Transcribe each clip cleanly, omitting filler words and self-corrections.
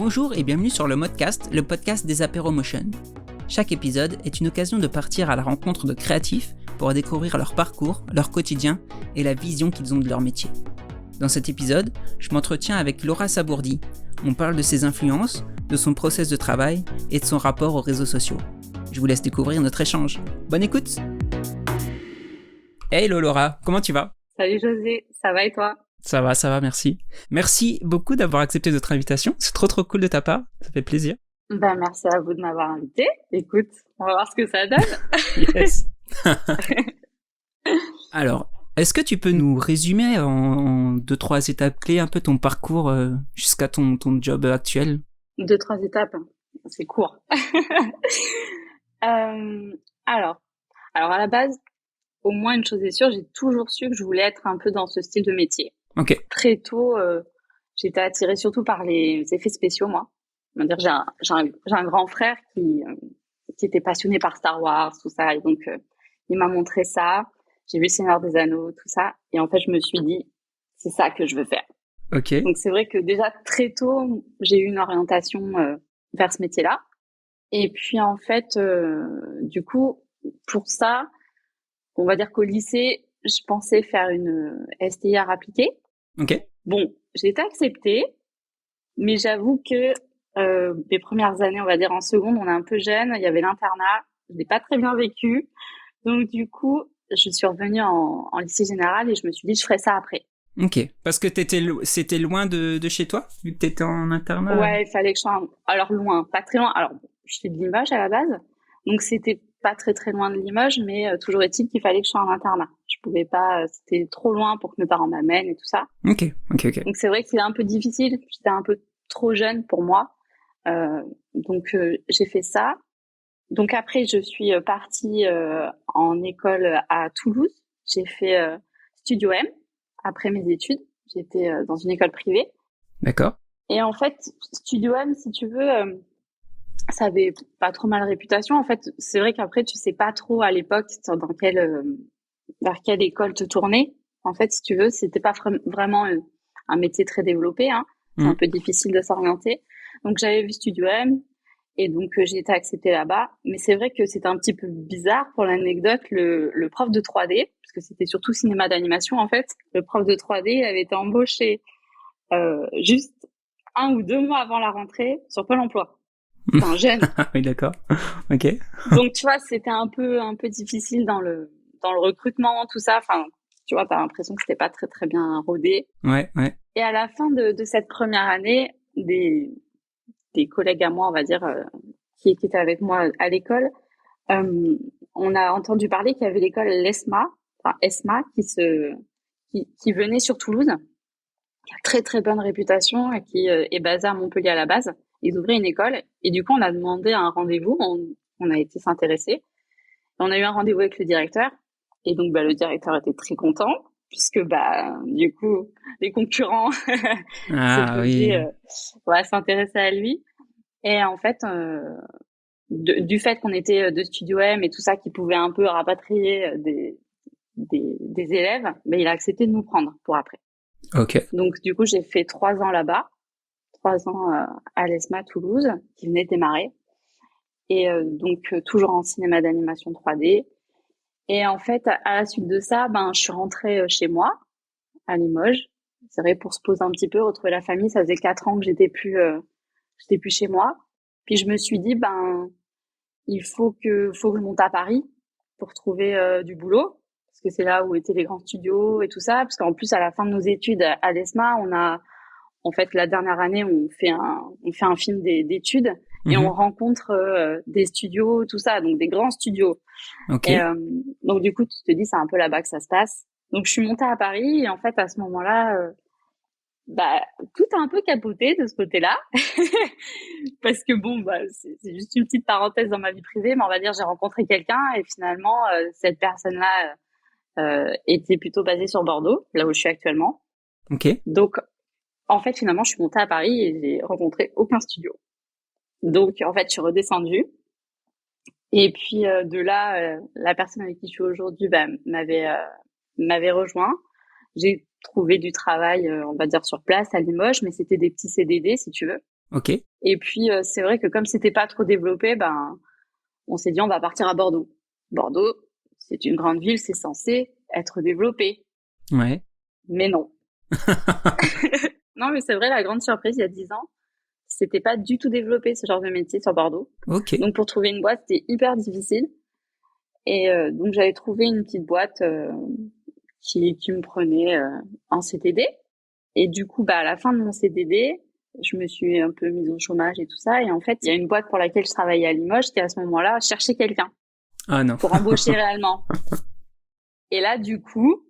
Bonjour et bienvenue sur le Modcast, le podcast des Apéromotion. Chaque épisode est une occasion de partir à la rencontre de créatifs pour découvrir leur parcours, leur quotidien et la vision qu'ils ont de leur métier. Dans cet épisode, je m'entretiens avec Laura Sabourdi. On parle de ses influences, de son process de travail et de son rapport aux réseaux sociaux. Je vous laisse découvrir notre échange. Bonne écoute! Hello Laura, comment tu vas? Salut José, ça va et toi? Ça va, merci. Merci beaucoup d'avoir accepté notre invitation. C'est trop cool de ta part, ça fait plaisir. Merci à vous de m'avoir invité. Écoute, on va voir ce que ça donne. Yes. Alors, est-ce que tu peux nous résumer en 2-3 étapes clés un peu ton parcours jusqu'à ton job actuel? 2-3 étapes, c'est court. Alors à la base, au moins une chose est sûre, j'ai toujours su que je voulais être un peu dans ce style de métier. Ok. Très tôt, j'étais attirée surtout par les effets spéciaux, moi. On va dire, j'ai un grand frère qui était passionné par Star Wars, tout ça, et donc il m'a montré ça. J'ai vu Le Seigneur des Anneaux, tout ça, et en fait, je me suis dit, c'est ça que je veux faire. Ok. Donc c'est vrai que déjà très tôt, j'ai eu une orientation vers ce métier-là. Et puis en fait, du coup, pour ça, on va dire qu'au lycée, je pensais faire une STIR appliquée. Ok. Bon, j'ai été acceptée, mais j'avoue que les premières années, on va dire en seconde, on est un peu jeune, il y avait l'internat, je l'ai pas très bien vécu. Donc du coup, je suis revenue en lycée général et je me suis dit je ferai ça après. Ok. Parce que c'était loin de chez toi, vu que t'étais en internat? Ouais, il fallait que je sois alors loin, pas très loin. Alors, je suis de Limoges à la base, donc c'était pas très loin de Limoges, mais toujours est-il qu'il fallait que je sois en internat. Je pouvais pas, c'était trop loin pour que mes parents m'amènent et tout ça. Ok. Donc c'est vrai que c'est un peu difficile, j'étais un peu trop jeune pour moi. Donc j'ai fait ça. Donc après je suis partie en école à Toulouse. J'ai fait Studio M après mes études. J'étais dans une école privée. D'accord. Et en fait, Studio M, si tu veux, ça avait pas trop mal réputation. En fait, c'est vrai qu'après, tu sais pas trop à l'époque vers quelle école te tourner. En fait, si tu veux, c'était pas vraiment un métier très développé. Hein. C'est un peu difficile de s'orienter. Donc, j'avais vu Studio M et donc j'ai été acceptée là-bas. Mais c'est vrai que c'était un petit peu bizarre pour l'anecdote. Le prof de 3D, parce que c'était surtout cinéma d'animation en fait, le prof de 3D avait été embauché juste 1 ou 2 mois avant la rentrée sur Pôle emploi. C'est un jeune. Oui, d'accord. Ok. Donc, tu vois, c'était un peu difficile dans le recrutement, tout ça. Enfin, tu vois, t'as l'impression que c'était pas très bien rodé. Ouais. Et à la fin de cette première année, des collègues à moi, on va dire, qui étaient avec moi à l'école, on a entendu parler qu'il y avait l'école ESMA, qui venait sur Toulouse, qui a très bonne réputation et qui est basée à Montpellier à la base. Ils ouvraient une école et du coup, on a demandé un rendez-vous. On a été s'intéresser. On a eu un rendez-vous avec le directeur et donc le directeur était très content puisque du coup les concurrents Ah oui. s'intéressaient à lui. Et en fait, du fait qu'on était de Studio M et tout ça, qui pouvait un peu rapatrier des élèves, il a accepté de nous prendre pour après. Ok. Donc du coup, j'ai fait 3 ans là-bas, 3 ans à l'ESMA Toulouse, qui venait de démarrer. Et donc toujours en cinéma d'animation 3D. Et en fait, à la suite de ça, je suis rentrée chez moi, à Limoges. C'est vrai, pour se poser un petit peu, retrouver la famille. Ça faisait 4 ans que j'étais plus chez moi. Puis je me suis dit, il faut que je monte à Paris pour trouver du boulot. Parce que c'est là où étaient les grands studios et tout ça. Parce qu'en plus, à la fin de nos études à l'ESMA, on a, en fait, la dernière année, on fait un film d'études et on rencontre des studios, tout ça, donc des grands studios. Ok. Et donc du coup, tu te dis, c'est un peu là-bas que ça se passe. Donc je suis montée à Paris et en fait, à ce moment-là, tout a un peu capoté de ce côté-là. Parce que c'est juste une petite parenthèse dans ma vie privée, mais on va dire, j'ai rencontré quelqu'un et finalement, cette personne-là était plutôt basée sur Bordeaux, là où je suis actuellement. Ok. Donc, en fait, finalement, je suis montée à Paris et j'ai rencontré aucun studio. Donc, en fait, je suis redescendue. Et puis, de là, la personne avec qui je suis aujourd'hui m'avait rejoint. J'ai trouvé du travail, on va dire, sur place à Limoges, mais c'était des petits CDD, si tu veux. Ok. Et puis, c'est vrai que comme c'était pas trop développé, ben, on s'est dit, on va partir à Bordeaux. Bordeaux, c'est une grande ville, c'est censé être développé. Ouais. Mais non. Non, mais c'est vrai, la grande surprise, il y a 10 ans, c'était pas du tout développé, ce genre de métier sur Bordeaux. Ok. Donc, pour trouver une boîte, c'était hyper difficile. Et donc, j'avais trouvé une petite boîte qui me prenait en CDD. Et du coup, bah, à la fin de mon CDD, je me suis un peu mise au chômage et tout ça. Et en fait, il y a une boîte pour laquelle je travaillais à Limoges qui, à ce moment-là, cherchait quelqu'un Ah non. pour embaucher réellement. Et là, du coup,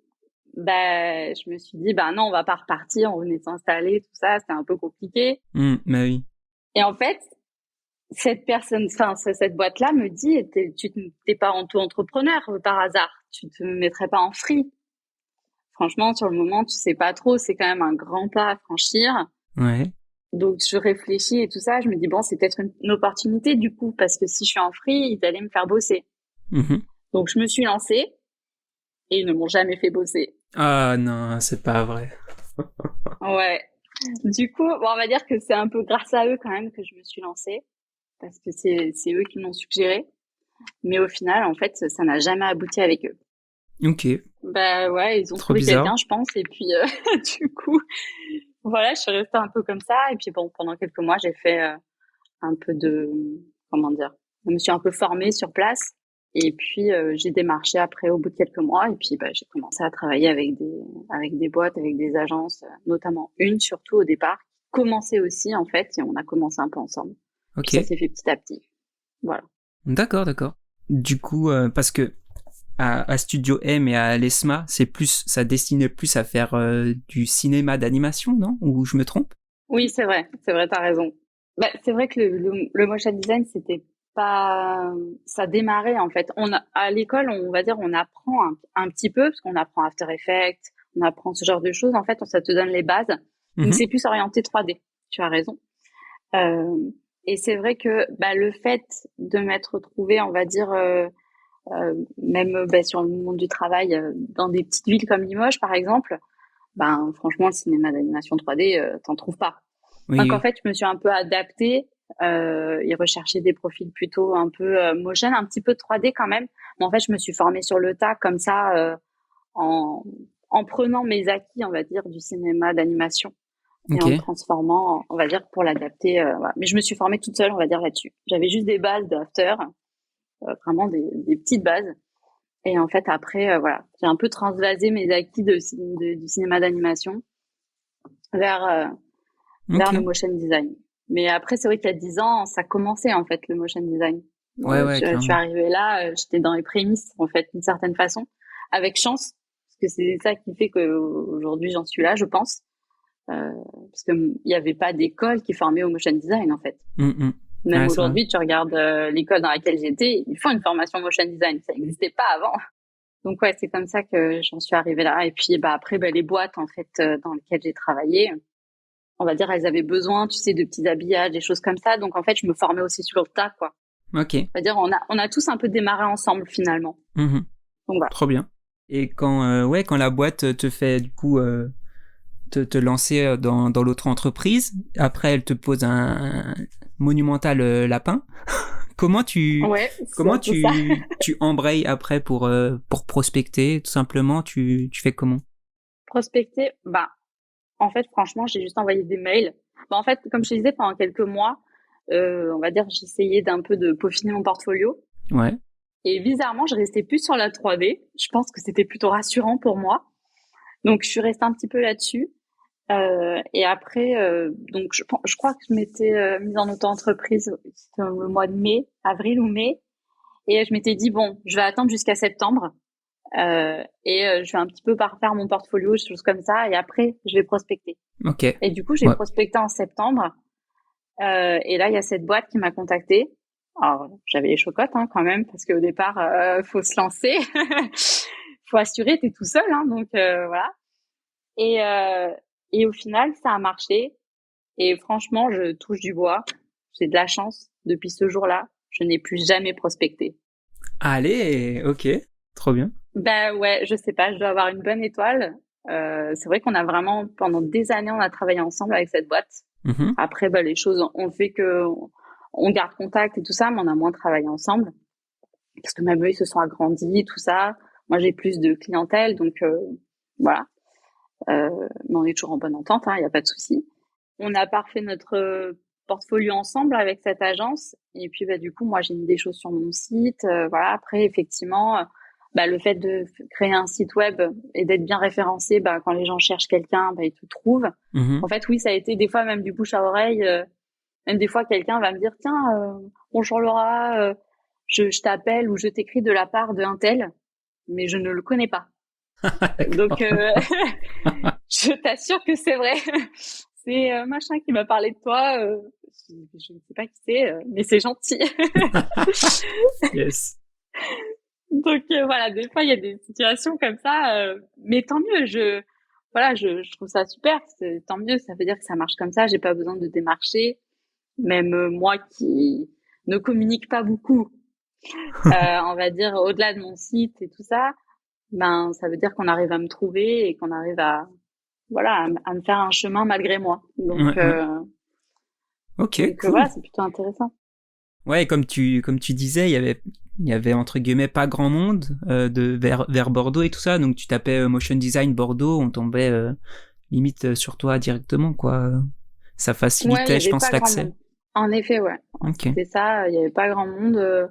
bah, je me suis dit, bah non, on va pas repartir, on venait de s'installer, tout ça, c'était un peu compliqué. Bah oui. Et en fait, cette boîte-là me dit, tu t'es pas auto-entrepreneur par hasard, tu te mettrais pas en free. Franchement, sur le moment, tu sais pas trop, c'est quand même un grand pas à franchir. Ouais. Donc, je réfléchis et tout ça, je me dis, bon, c'est peut-être une opportunité du coup, parce que si je suis en free, ils allaient me faire bosser. Mhm. Donc, je me suis lancée et ils ne m'ont jamais fait bosser. Ah non, c'est pas vrai. Ouais. Du coup, bon, on va dire que c'est un peu grâce à eux quand même que je me suis lancée, parce que c'est eux qui m'ont suggéré. Mais au final, en fait, ça n'a jamais abouti avec eux. Ok. Bah ouais, ils ont Trop trouvé bizarre. quelqu'un, je pense, et puis du coup, voilà, je suis restée un peu comme ça. Et puis bon, pendant quelques mois, j'ai fait un peu de, comment dire, je me suis un peu formée sur place. Et puis j'ai démarché après au bout de quelques mois. Et puis bah, j'ai commencé à travailler avec des boîtes, avec des agences, notamment une surtout au départ, qui commençait aussi en fait, et on a commencé un peu ensemble. Puis ça Ok. s'est fait petit à petit. Voilà. D'accord, d'accord. Du coup, parce que à Studio M et à l'ESMA, ça destinait plus à faire du cinéma d'animation, non? Ou je me trompe? Oui, c'est vrai, t'as raison. Bah, c'est vrai que le motion design, c'était pas, ça démarrait en fait. À l'école, on va dire, on apprend un petit peu parce qu'on apprend After Effects, on apprend ce genre de choses. En fait, ça te donne les bases, mais Mhm. c'est plus orienté 3D. Tu as raison. Euh, et c'est vrai que bah, le fait de m'être retrouvée, on va dire, même bah, sur le monde du travail, dans des petites villes comme Limoges, par exemple, ben franchement, le cinéma d'animation 3D, t'en trouves pas. Oui, Donc en oui. fait, je me suis un peu adaptée et recherché des profils plutôt un peu motion, un petit peu 3D quand même. Mais en fait, je me suis formée sur le tas comme ça en en prenant mes acquis, on va dire, du cinéma d'animation et Ok. en le transformant, on va dire, pour l'adapter. Voilà. Mais je me suis formée toute seule, on va dire, là-dessus. J'avais juste des bases d'after, vraiment des petites bases. Et en fait, après, voilà, j'ai un peu transvasé mes acquis du cinéma d'animation vers vers le Ok. motion design. Mais après, c'est vrai qu'il y a 10 ans, ça commençait en fait le motion design. Ouais, ouais, Je suis clairement. arrivée là, j'étais dans les prémices en fait, d'une certaine façon, avec chance, parce que c'est ça qui fait qu'aujourd'hui j'en suis là, je pense, parce que il y avait pas d'école qui formait au motion design en fait. Mm. Même Ouais, c'est vrai. aujourd'hui, tu regardes l'école dans laquelle j'étais, ils font une formation motion design, ça n'existait pas avant. Donc ouais, c'est comme ça que j'en suis arrivée là. Et puis bah après, bah, les boîtes en fait dans lesquelles j'ai travaillé, on va dire, elles avaient besoin, tu sais, de petits habillages, des choses comme ça. Donc, en fait, je me formais aussi sur le tas, quoi. Ok. On va dire, on a tous un peu démarré ensemble, finalement. Mhm. Donc, voilà. Trop bien. Et quand la boîte te fait du coup te lancer dans l'autre entreprise, après elle te pose un monumental lapin. Comment tu Ouais, c'est comment un peu ça. tu embrayes après pour prospecter tout simplement tu fais comment? Prospecter, bah, en fait, franchement, j'ai juste envoyé des mails. Bah, en fait, comme je te disais, pendant quelques mois, on va dire, j'essayais d'un peu de peaufiner mon portfolio. Ouais. Et bizarrement, je restais plus sur la 3D. Je pense que c'était plutôt rassurant pour moi. Donc, je suis restée un petit peu là-dessus. Et après, donc je crois que je m'étais mise en auto-entreprise c'était le mois de mai, avril ou mai, et je m'étais dit bon, je vais attendre jusqu'à septembre et je vais un petit peu parfaire mon portfolio, des choses comme ça, et après je vais prospecter. Ok. Et du coup, j'ai Ouais. prospecté en septembre, et là il y a cette boîte qui m'a contactée. Alors j'avais les chocottes hein, quand même parce qu'au départ, faut se lancer, faut assurer, t'es tout seul, hein, donc voilà. Et euh, et au final, ça a marché. Et franchement, je touche du bois. J'ai de la chance. Depuis ce jour-là, je n'ai plus jamais prospecté. Allez, ok. Trop bien. Ben ouais, je sais pas, je dois avoir une bonne étoile. C'est vrai qu'on a vraiment, pendant des années, on a travaillé ensemble avec cette boîte. Mhm. Après, les choses ont fait que on garde contact et tout ça, mais on a moins travaillé ensemble parce que même eux, ils se sont agrandis, tout ça. Moi, j'ai plus de clientèle, donc voilà. Mais on est toujours en bonne entente, il y a pas de souci. On a parfait notre portfolio ensemble avec cette agence. Et puis, du coup, moi, j'ai mis des choses sur mon site. Voilà. Après, effectivement, le fait de créer un site web et d'être bien référencé, quand les gens cherchent quelqu'un, ils te trouvent. Mhm. En fait, oui, ça a été des fois même du bouche à oreille. Même des fois, quelqu'un va me dire, tiens, bonjour Laura, je t'appelle ou je t'écris de la part d'un tel, mais je ne le connais pas. Donc, D'accord. je t'assure que c'est vrai. C'est machin qui m'a parlé de toi. Je ne sais pas qui c'est, mais c'est gentil. Yes. Donc voilà, des fois il y a des situations comme ça, mais tant mieux. Je trouve ça super. Tant mieux, ça veut dire que ça marche comme ça. J'ai pas besoin de démarcher. Même moi qui ne communique pas beaucoup, on va dire au-delà de mon site et tout ça, ça veut dire qu'on arrive à me trouver et qu'on arrive à à me faire un chemin malgré moi. Ouais, ouais. Ok, Donc cool. voilà, c'est plutôt intéressant. Ouais, comme tu disais, il y avait entre guillemets pas grand monde vers Bordeaux et tout ça, donc tu tapais motion design Bordeaux, on tombait limite sur toi directement, quoi. Ça Ouais, il y facilitait, je avait pense, pas grand l'accès. monde. En effet, ouais. Ok. C'était ça, il y avait pas grand monde.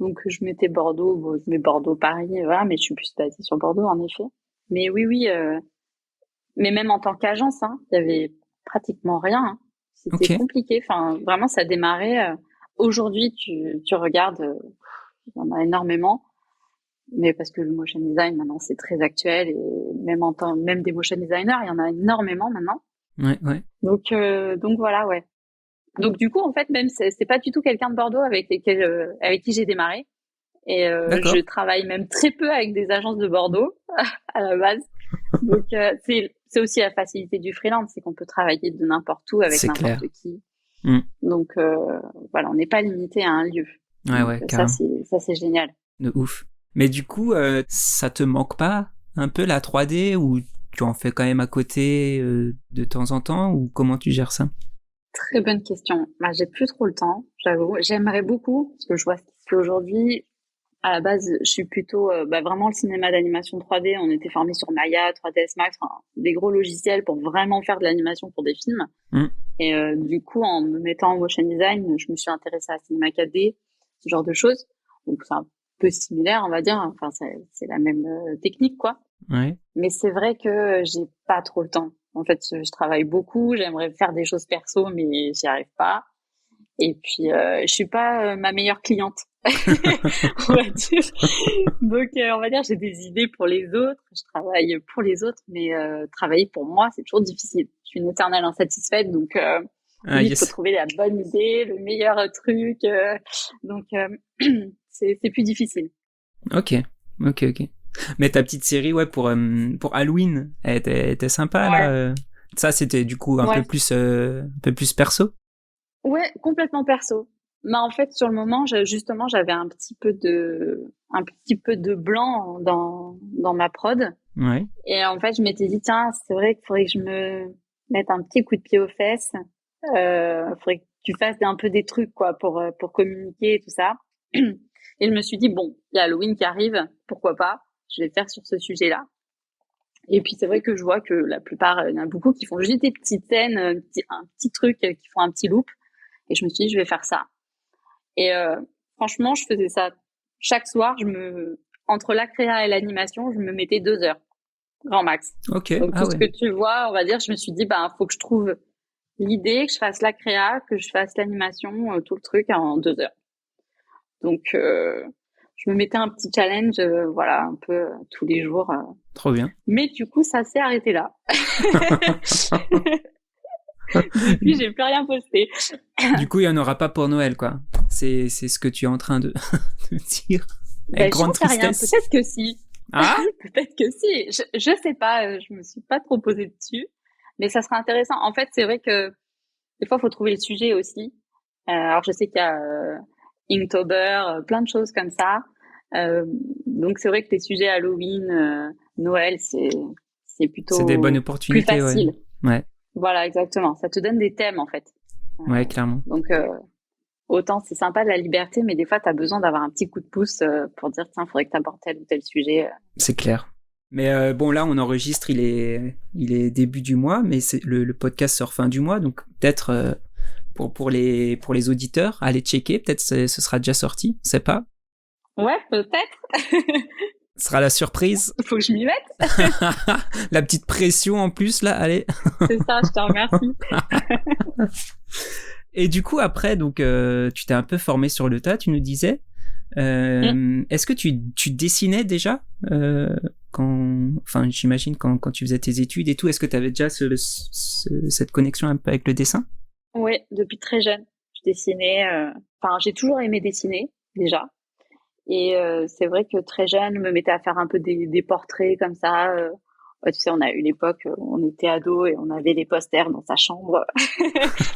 Donc je mettais Bordeaux, je mets Bordeaux, Paris, voilà, mais je suis plus basée sur Bordeaux, en effet. Mais oui, oui, mais même en tant qu'agence, il y avait pratiquement rien, hein. C'était Ok. compliqué. Enfin, vraiment, ça démarrait. Aujourd'hui, tu regardes, il y en a énormément. Mais parce que le motion design, maintenant, c'est très actuel et même des motion designers, il y en a énormément maintenant. Ouais, ouais. Donc voilà, ouais. Donc du coup, en fait, même c'est pas du tout quelqu'un de Bordeaux avec qui j'ai démarré. Et je D'accord. travaille même très peu avec des agences de Bordeaux à la base. Donc c'est aussi la facilité du freelance, c'est qu'on peut travailler de n'importe où avec C'est n'importe clair. qui. Hmm. Donc voilà, on n'est pas limité à un lieu. Ouais, Donc ouais, carrément. ça c'est génial. De ouf. Mais du coup, ça te manque pas un peu la 3D ou tu en fais quand même à côté de temps en temps ou comment tu gères ça? Très bonne question. J'ai plus trop le temps, j'avoue. J'aimerais beaucoup parce que je vois ce qui se fait aujourd'hui. À la base, je suis plutôt vraiment le cinéma d'animation 3D. On était formés sur Maya, 3ds Max, enfin, des gros logiciels pour vraiment faire de l'animation pour des films. Hmm. Et du coup, en me mettant en motion design, je me suis intéressée à Cinema 4D, ce genre de choses. Donc c'est un peu similaire, on va dire. Enfin, c'est la même technique, quoi. Ouais. Mais c'est vrai que j'ai pas trop le temps. En fait, je travaille beaucoup. J'aimerais faire des choses perso, mais j'y arrive pas. Et puis, je suis pas ma meilleure cliente, on va dire. Donc, on va dire, j'ai des idées pour les autres. Je travaille pour les autres, mais travailler pour moi, c'est toujours difficile. Je suis une éternelle insatisfaite, donc Ah, oui, il faut yes. trouver la bonne idée, le meilleur truc. Donc, c'est plus difficile. Ok. Ok, ok. Mais ta petite série, ouais, pour Halloween, elle était sympa, là. Ouais, Ça, c'était du coup ouais, un peu plus perso. ouais, complètement perso. Mais en fait, sur le moment, justement, j'avais un petit peu de blanc dans ma prod. Ouais. Et en fait, je m'étais dit, tiens, c'est vrai qu'il faudrait que je me mette un petit coup de pied aux fesses. Faudrait que tu fasses un peu des trucs, quoi, pour communiquer et tout ça. Et je me suis dit, bon, il y a Halloween qui arrive, pourquoi pas? Je vais faire sur ce sujet-là. Et puis, c'est vrai que je vois que la plupart, il y en a beaucoup qui font juste des petites scènes, un petit truc, qui font un petit loop. Et je me suis dit, je vais faire ça. Et franchement, je faisais ça chaque soir. Entre la créa et l'animation, je me mettais 2 heures, grand max. Ok. Donc Ah tout ce ouais. que tu vois, on va dire, je me suis dit, faut que je trouve l'idée, que je fasse la créa, que je fasse l'animation, tout le truc en 2 heures. Donc je me mettais un petit challenge, voilà, un peu tous les jours. Trop bien. Mais du coup, ça s'est arrêté là. Depuis, j'ai plus rien posté. Du coup, il y en aura pas pour Noël, quoi. C'est ce que tu es en train de, de dire. Avec J'en grande sais rien. tristesse. Peut-être que si. Ah? Peut-être que si. Je sais pas. Je me suis pas trop posée dessus. Mais ça sera intéressant. En fait, c'est vrai que des fois, il faut trouver le sujet aussi. Alors, je sais qu'il y a Inktober, plein de choses comme ça. Donc, c'est vrai que les sujets Halloween, Noël, c'est C'est des bonnes plutôt plus opportunités, ouais. facile. Ouais. Voilà, exactement. Ça te donne des thèmes, en fait. Ouais, clairement. Donc, autant c'est sympa de la liberté, mais des fois, tu as besoin d'avoir un petit coup de pouce pour dire, tiens, il faudrait que tu abordes tel ou tel sujet. C'est clair. Mais bon, là, on enregistre, il est début du mois, mais le podcast sort fin du mois, donc peut-être pour les auditeurs, allez checker, peut-être ce sera déjà sorti, on sait pas. Ouais, peut-être. Ce sera la surprise. Faut que je m'y mette. La petite pression en plus, là, allez. C'est ça, je te remercie. Et du coup, après, donc, tu t'es un peu formé sur le tas, tu nous disais. Est-ce que tu dessinais déjà j'imagine quand tu faisais tes études et tout, est-ce que tu avais déjà cette connexion un peu avec le dessin? Oui, depuis très jeune, je dessinais. Enfin, j'ai toujours aimé dessiner déjà, et c'est vrai que très jeune, je me mettais à faire un peu des portraits comme ça. Ouais, tu sais, on a eu l'époque où on était ado et on avait les posters dans sa chambre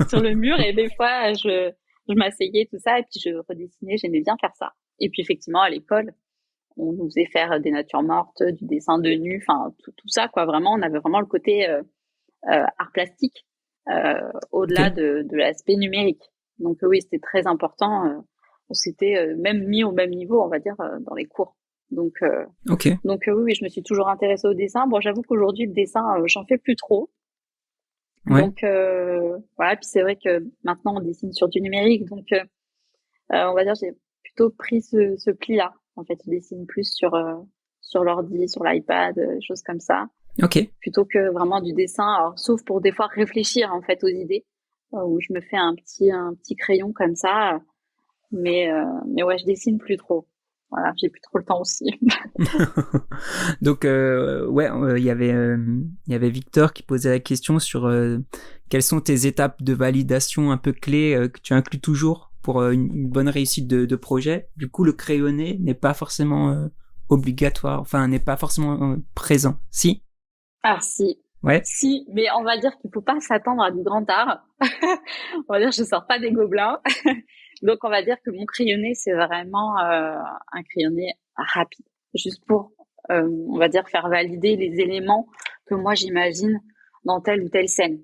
sur le mur, et des fois je m'asseyais tout ça et puis je redessinais. J'aimais bien faire ça. Et puis effectivement à l'école, on nous faisait faire des natures mortes, du dessin de nu, enfin tout ça quoi. Vraiment, on avait vraiment le côté art plastique au-delà Ok. de l'aspect numérique. Donc oui, c'était très important. C'était même mis au même niveau, on va dire, dans les cours. Donc Ok. oui, je me suis toujours intéressée au dessin. Bon, j'avoue qu'aujourd'hui le dessin, j'en fais plus trop. Ouais. Donc voilà. Puis c'est vrai que maintenant on dessine sur du numérique, donc on va dire j'ai plutôt pris ce pli-là. En fait, je dessine plus sur l'ordi, sur l'iPad, choses comme ça, Ok. plutôt que vraiment du dessin. Alors, sauf pour des fois réfléchir en fait aux idées, où je me fais un petit crayon comme ça. Mais ouais, je dessine plus trop. Voilà, j'ai plus trop le temps aussi. Donc ouais, il y avait Victor qui posait la question sur quelles sont tes étapes de validation un peu clés que tu inclus toujours pour une bonne réussite de projet. Du coup, le crayonné n'est pas forcément obligatoire, enfin n'est pas forcément présent. Si? Ah si, Ouais. si, mais on va dire qu'il faut pas s'attendre à du grand art. On va dire je sors pas des gobelins. Donc on va dire que mon crayonné c'est vraiment un crayonné rapide, juste pour on va dire faire valider les éléments que moi j'imagine dans telle ou telle scène.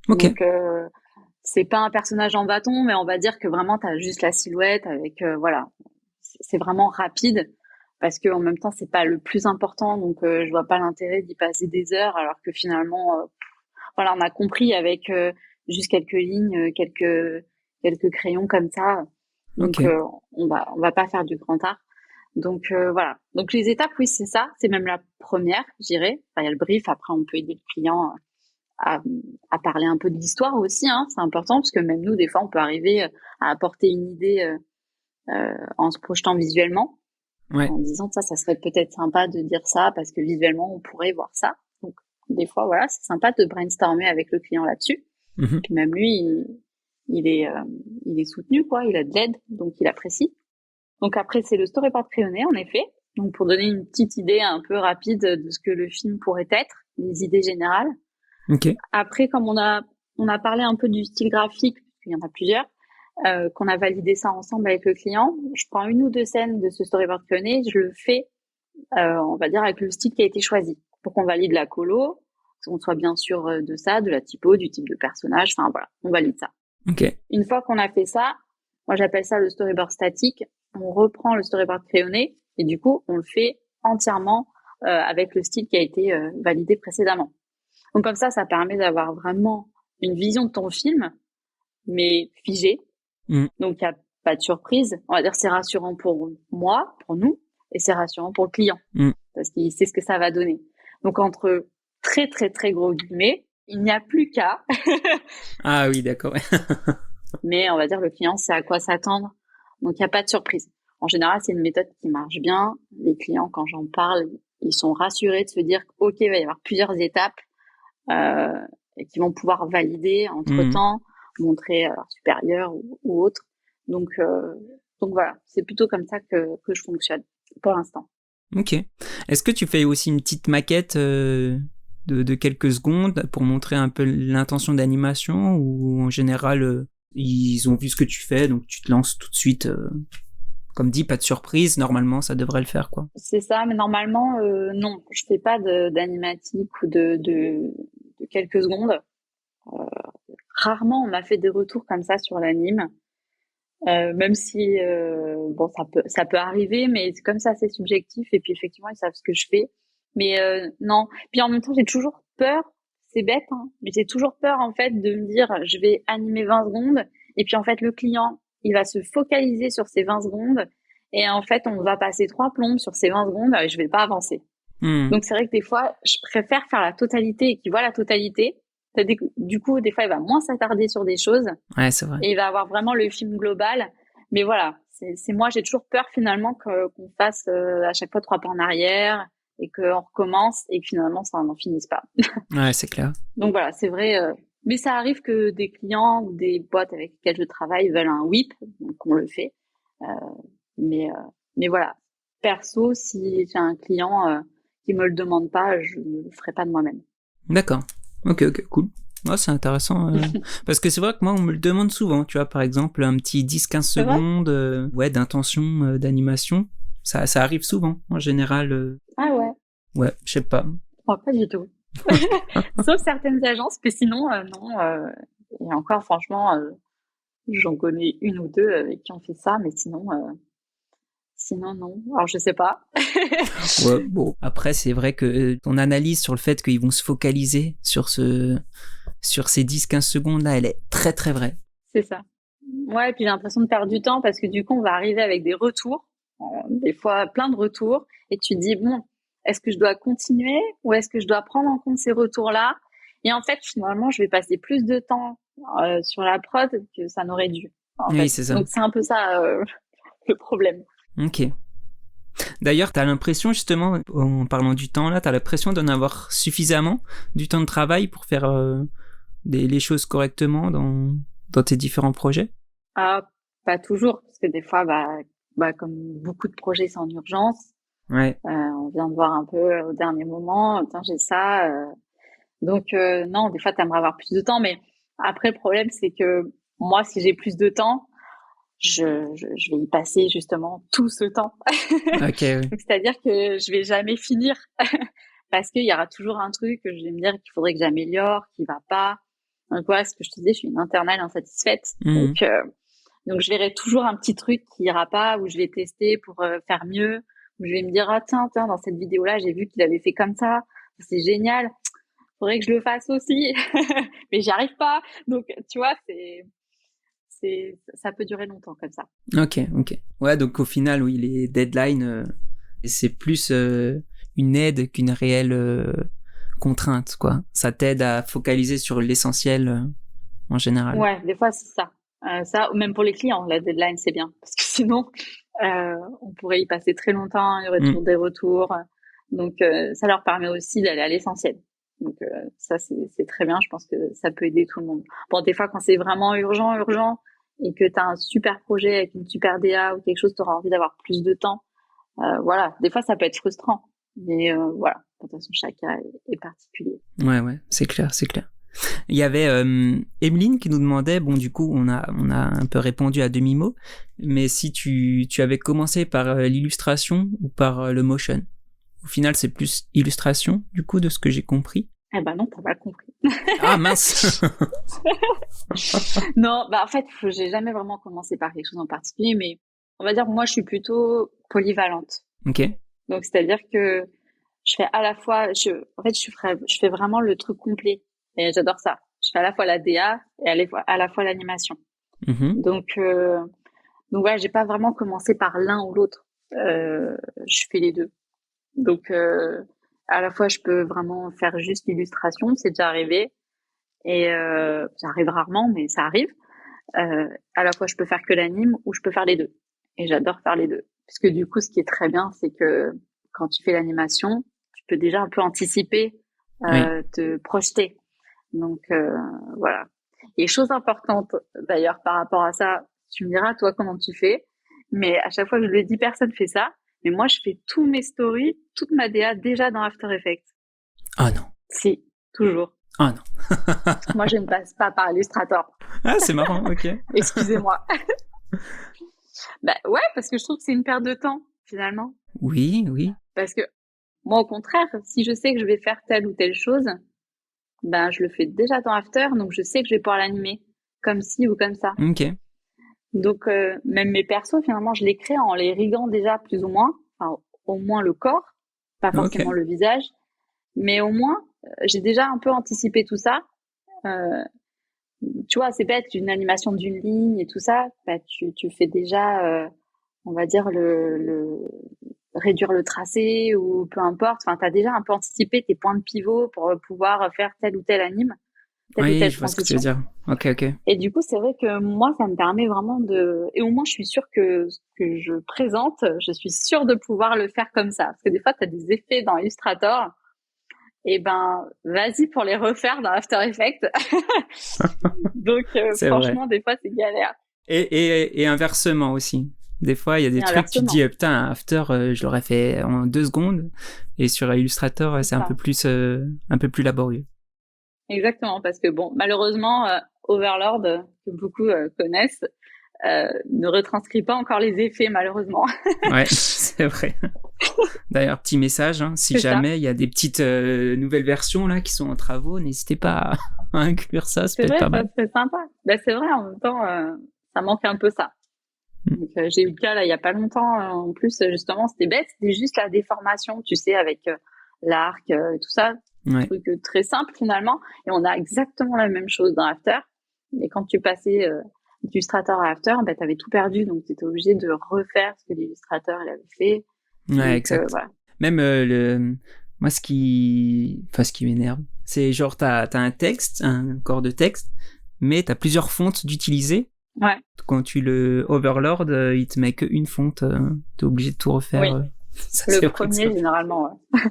Ok. Donc c'est pas un personnage en bâton, mais on va dire que vraiment tu as juste la silhouette avec voilà, c'est vraiment rapide parce que en même temps c'est pas le plus important, donc je vois pas l'intérêt d'y passer des heures alors que finalement voilà, on a compris avec juste quelques lignes, quelques crayons comme ça. Ok. Donc on va pas faire du grand art. Donc voilà. Donc les étapes, oui, c'est ça. C'est même la première, je dirais. Enfin, il y a le brief. Après, on peut aider le client à, à parler un peu de l'histoire aussi. Hein. C'est important parce que même nous, des fois, on peut arriver à apporter une idée en se projetant visuellement, Ouais. en disant ça serait peut-être sympa de dire ça parce que visuellement, on pourrait voir ça. Donc des fois, voilà, c'est sympa de brainstormer avec le client là-dessus. Mhm. Puis même lui, il est soutenu, quoi. Il a de l'aide, donc il apprécie. Donc après, c'est le storyboard crayonné, en effet. Donc pour donner une petite idée un peu rapide de ce que le film pourrait être, les idées générales. Ok. Après, comme on a parlé un peu du style graphique, il y en a plusieurs, qu'on a validé ça ensemble avec le client, je prends une ou deux scènes de ce storyboard crayonné, je le fais, on va dire, avec le style qui a été choisi, pour qu'on valide la colo, qu'on soit bien sûr de ça, de la typo, du type de personnage, enfin voilà, on valide ça. Ok. Une fois qu'on a fait ça, moi j'appelle ça le storyboard statique, on reprend le storyboard crayonné, et du coup, on le fait entièrement avec le style qui a été validé précédemment. Donc comme ça permet d'avoir vraiment une vision de ton film, mais figée. Mm. Donc il n'y a pas de surprise. On va dire c'est rassurant pour moi, pour nous, et c'est rassurant pour le client, Mm. parce qu'il sait ce que ça va donner. Donc entre très très très gros guillemets, il n'y a plus qu'à, Ah oui, d'accord. mais on va dire le client sait à quoi s'attendre. Donc il n'y a pas de surprise. En général, c'est une méthode qui marche bien. Les clients, quand j'en parle, ils sont rassurés de se dire ok, il va y avoir plusieurs étapes et qui vont pouvoir valider Mm. entre-temps, montrer à leur supérieur ou autre. Donc voilà, c'est plutôt comme ça que je fonctionne pour l'instant. Ok. Est-ce que tu fais aussi une petite maquette de quelques secondes pour montrer un peu l'intention d'animation ou en général ils ont vu ce que tu fais donc tu te lances tout de suite comme dit pas de surprise normalement ça devrait le faire quoi. C'est ça, mais normalement non, je fais pas d'animatique ou de quelques secondes. Rarement on m'a fait des retours comme ça sur l'anime. Même si bon ça peut arriver, mais c'est comme ça, c'est subjectif. Et puis effectivement ils savent ce que je fais, mais non. Puis en même temps j'ai toujours peur, c'est bête, hein, mais j'ai toujours peur en fait de me dire je vais animer 20 secondes et puis en fait le client il va se focaliser sur ces 20 secondes et en fait on va passer 3 plombes sur ces 20 secondes et je vais pas avancer. Donc c'est vrai que des fois je préfère faire la totalité et qu'il voit la totalité. Du coup, des fois, il va moins s'attarder sur des choses. Ouais, c'est vrai. Et il va avoir vraiment le film global. Mais voilà, c'est moi, j'ai toujours peur finalement qu'on fasse à chaque fois 3 pas en arrière et qu'on recommence et que finalement, ça n'en finisse pas. Ouais, c'est clair. Donc voilà, c'est vrai. Mais ça arrive que des clients ou des boîtes avec lesquelles je travaille veulent un whip, donc on le fait. Euh, mais voilà, perso, si j'ai un client qui me le demande pas, je ne le ferai pas de moi-même. D'accord. Ok, cool. Ouais, c'est intéressant. Parce que c'est vrai que moi, on me le demande souvent. Tu vois, par exemple, un petit 10-15 C'est vrai? secondes d'intention, d'animation. Ça arrive souvent, en général. Ah ouais, Ouais, je sais pas. moi pas du tout. Sauf certaines agences, mais sinon, non. Et encore, franchement, j'en connais une ou deux avec qui on fait ça, mais sinon, non. Alors, je sais pas. Ouais, bon. Après, c'est vrai que ton analyse sur le fait qu'ils vont se focaliser sur ces 10-15 secondes là, elle est très très vraie. C'est ça. Ouais, et puis j'ai l'impression de perdre du temps parce que du coup, on va arriver avec des retours, des fois plein de retours, et tu te dis, bon, est-ce que je dois continuer ou est-ce que je dois prendre en compte ces retours-là? Et en fait, finalement, je vais passer plus de temps sur la prod que ça n'aurait dû, en Oui, fait. c'est ça. Donc, c'est un peu ça le problème. Ok. D'ailleurs, t'as l'impression, justement, en parlant du temps là, t'as l'impression d'en avoir suffisamment du temps de travail pour faire les choses correctement dans tes différents projets? Ah, pas toujours, parce que des fois, comme beaucoup de projets, c'est en urgence. Ouais. On vient de voir un peu au dernier moment, tiens, j'ai ça. Donc non, des fois, t'aimerais avoir plus de temps, mais après, le problème, c'est que moi, si j'ai plus de temps, je vais y passer justement tout ce temps. Ok, oui. Donc, c'est-à-dire que je vais jamais finir parce qu'il y aura toujours un truc que je vais me dire qu'il faudrait que j'améliore, qui va pas. Donc voilà, ce que je te disais, je suis une internale insatisfaite. Mhm. Donc je verrai toujours un petit truc qui ira pas, où je vais tester pour faire mieux, où je vais me dire ah tiens dans cette vidéo là j'ai vu qu'il avait fait comme ça, c'est génial, faudrait que je le fasse aussi, mais j'y arrive pas. Donc tu vois ça peut durer longtemps comme ça. Ok. Ouais, donc au final, oui, les deadlines, c'est plus une aide qu'une réelle contrainte, quoi. Ça t'aide à focaliser sur l'essentiel en général. Ouais, des fois c'est ça. Ça, ou même pour les clients, la deadline c'est bien parce que sinon on pourrait y passer très longtemps, il y aurait toujours des retours. Donc ça leur permet aussi d'aller à l'essentiel. Donc ça c'est très bien, je pense que ça peut aider tout le monde. Bon, des fois quand c'est vraiment urgent et que tu as un super projet avec une super DA ou quelque chose, tu auras envie d'avoir plus de temps. Voilà, des fois ça peut être frustrant. Mais voilà, de toute façon chaque cas est particulier. Ouais, c'est clair. Il y avait Emeline qui nous demandait, bon du coup on a un peu répondu à demi-mot, mais si tu avais commencé par l'illustration ou par le motion. Au final c'est plus illustration du coup de ce que j'ai compris. Eh ben non, t'as mal compris. Ah mince. Non, en fait, j'ai jamais vraiment commencé par quelque chose en particulier, mais on va dire moi je suis plutôt polyvalente. Ok. Donc c'est-à-dire que je fais à la fois, je fais vraiment le truc complet et j'adore ça. Je fais à la fois la DA et à la fois l'animation. Mm-hmm. Donc voilà, j'ai pas vraiment commencé par l'un ou l'autre. Je fais les deux. Donc à la fois je peux vraiment faire juste l'illustration, c'est déjà arrivé et ça arrive rarement, mais ça arrive. À la fois je peux faire que l'anime ou je peux faire les deux. Et j'adore faire les deux. Parce que du coup, ce qui est très bien, c'est que quand tu fais l'animation, tu peux déjà un peu anticiper, Oui. te projeter. Donc voilà. Et chose importante d'ailleurs par rapport à ça, tu me diras toi comment tu fais, mais à chaque fois que je le dis, personne fait ça. Mais moi, je fais tous mes stories, toute ma DA déjà dans After Effects. Ah non. Si, toujours. Ah non. Moi, je ne passe pas par Illustrator. Ah c'est marrant. Ok. Excusez-moi. Ouais, parce que je trouve que c'est une perte de temps finalement. Oui. Parce que moi, au contraire, si je sais que je vais faire telle ou telle chose, ben, je le fais déjà dans After, donc je sais que je vais pouvoir l'animer comme ci ou comme ça. Ok. Donc, même mes persos, finalement, je les crée en les riguant déjà plus ou moins, enfin, au moins le corps, pas forcément Ok. le visage, mais au moins, j'ai déjà un peu anticipé tout ça. Euh, Tu vois, c'est bête, une animation d'une ligne et tout ça, bah, tu fais déjà, on va dire, réduire le tracé ou peu importe. Enfin, tu as déjà un peu anticipé tes points de pivot pour pouvoir faire tel ou tel anime, telle ou Oui, telle je vois ce que tu veux transition. dire. Ok, ok. Et du coup, c'est vrai que moi, ça me permet vraiment de... Et au moins, je suis sûre que ce que je présente, je suis sûre de pouvoir le faire comme ça. Parce que des fois, tu as des effets dans Illustrator, et ben, vas-y pour les refaire dans After Effects. Donc, C'est vrai. franchement, des fois, c'est galère. Et inversement aussi. Des fois, il y a des Et trucs, tu te dis, inversement, putain, After, je l'aurais fait en 2 secondes. Et sur Illustrator, c'est c'est ça. un peu plus laborieux. Exactement, parce que bon, malheureusement, Overlord, que beaucoup connaissent, ne retranscrit pas encore les effets, malheureusement. Ouais, c'est vrai. D'ailleurs, petit message, hein, si C'est ça, jamais il y a des petites nouvelles versions là qui sont en travaux, n'hésitez pas à inclure ça, ça c'est peut être vrai, pas ça mal. serait sympa. Ben, c'est vrai, en même temps, ça manque un peu ça. Mm. Donc, j'ai eu le cas là il y a pas longtemps. En plus, justement, c'était bête, c'était juste la déformation, tu sais, avec l'arc et tout ça, Ouais. truc très simple finalement. Et on a exactement la même chose dans After. Mais quand tu passais d'Illustrator à After, ben, tu avais tout perdu, donc tu étais obligé de refaire ce que l'illustrateur il avait fait. Ouais, Donc exact. voilà. Même moi, ce qui m'énerve, c'est genre t'as un texte, un corps de texte, mais t'as plusieurs fontes d'utiliser. Ouais, Quand tu le overlord, il te met qu'une fonte, t'es obligé de tout refaire. oui. Ça, Le c'est vrai que premier, ça. généralement, ouais.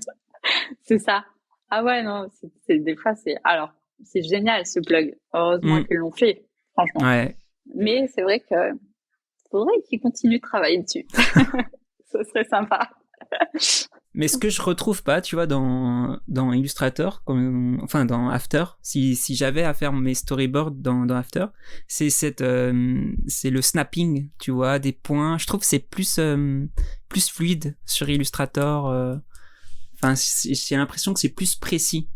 C'est ça. Ah ouais, non, des fois, c'est... Alors, c'est génial, ce plug. Heureusement Mm. qu'ils l'ont fait, franchement. Ouais. Mais c'est vrai que faudrait qu'ils continuent de travailler dessus. Ce serait sympa. Mais ce que je retrouve pas, tu vois, dans Illustrator, enfin dans After, si j'avais à faire mes storyboards dans After, c'est le snapping, tu vois, des points. Je trouve que c'est plus fluide sur Illustrator. Enfin, j'ai l'impression que c'est plus précis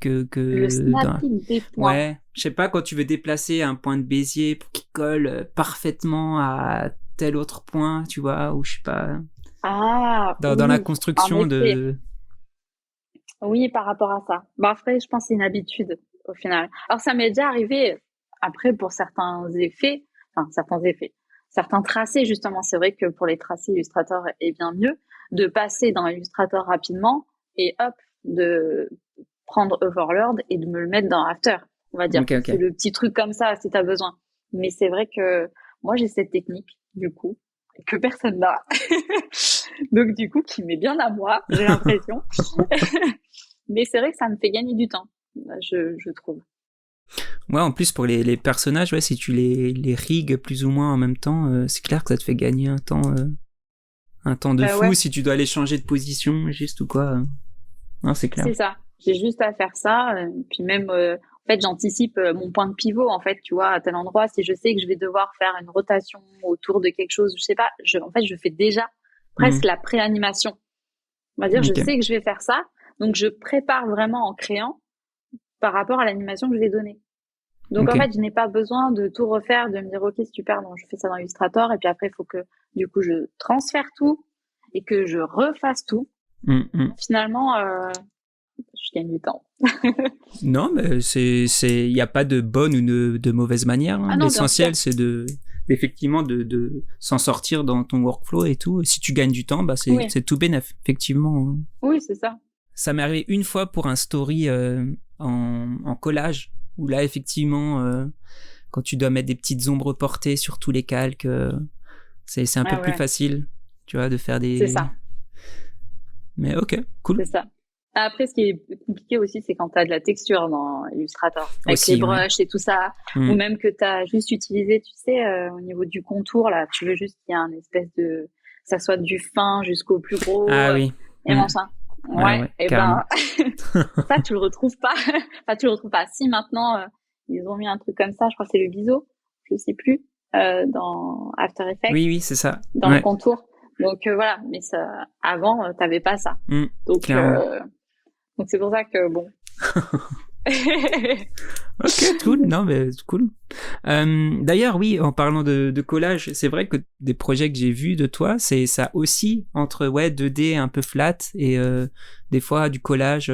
Le que dans. snapping des points. Ouais, je sais pas, quand tu veux déplacer un point de Bézier pour qu'il colle parfaitement à tel autre point, tu vois, ou je sais pas, Ah, dans la oui, en construction effet. de. Oui, par rapport à ça. Bon, après, je pense que c'est une habitude, au final. Alors, ça m'est déjà arrivé, après, pour certains tracés, justement. C'est vrai que pour les tracés, Illustrator est bien mieux de passer dans Illustrator rapidement et hop, de prendre Overlord et de me le mettre dans After, on va dire. Ok, C'est ok. le petit truc comme ça, si tu as besoin. Mais c'est vrai que moi, j'ai cette technique, du coup, que personne n'a. Donc, du coup, qui m'est bien à moi, j'ai l'impression. Mais c'est vrai que ça me fait gagner du temps, je trouve. Ouais, en plus, pour les personnages, ouais, si tu les rigues plus ou moins en même temps, c'est clair que ça te fait gagner un temps de Bah fou ouais, si tu dois aller changer de position, juste ou quoi. Non, c'est clair. c'est ça. J'ai juste à faire ça. Puis même, en fait, j'anticipe mon point de pivot, en fait, tu vois, à tel endroit. Si je sais que je vais devoir faire une rotation autour de quelque chose, je sais pas, en fait, je fais déjà presque Mhm. la pré-animation. On va dire, je Ok, sais que je vais faire ça. Donc, je prépare vraiment en créant par rapport à l'animation que je vais donner. Donc, ok. en fait, je n'ai pas besoin de tout refaire, de me dire, OK, super, donc je fais ça dans Illustrator. Et puis après, il faut que, du coup, je transfère tout et que je refasse tout. Mhm. Finalement, je gagne du temps. Non, mais il n'y a pas de bonne ou de mauvaise manière, hein. Ah non, bien sûr. L'essentiel, c'est effectivement, de s'en sortir dans ton workflow et tout. Et si tu gagnes du temps, bah, Oui, c'est tout bénef, effectivement, hein. oui, c'est ça. Ça m'est arrivé une fois pour un story en collage, où là, effectivement, quand tu dois mettre des petites ombres portées sur tous les calques, c'est un peu Ah plus ouais, facile, tu vois, de faire c'est des... ça, Mais ok, cool. c'est ça. Après, ce qui est compliqué aussi, c'est quand tu as de la texture dans Illustrator, avec les Aussi, ouais. brushes et tout ça, ou Mm. même que tu as juste utilisé, tu sais, au niveau du contour, là, tu veux juste qu'il y ait un espèce de... ça soit du fin jusqu'au plus gros, Ah oui. et Mm. machin. Ouais, Ouais, ouais, et carrément. ben, ça, tu le retrouves pas. Enfin, tu le retrouves pas. Si maintenant, ils ont mis un truc comme ça, je crois que c'est le biseau, je sais plus, dans After Effects, Oui, oui, c'est ça. dans le Ouais. contour. Donc voilà, mais ça, avant, t'avais pas ça. Mm. Donc Clairement. donc c'est pour ça que bon, Ok, cool. Non, mais cool. D'ailleurs, oui, en parlant de collage, c'est vrai que des projets que j'ai vus de toi, c'est ça aussi entre 2D un peu flat et des fois du collage.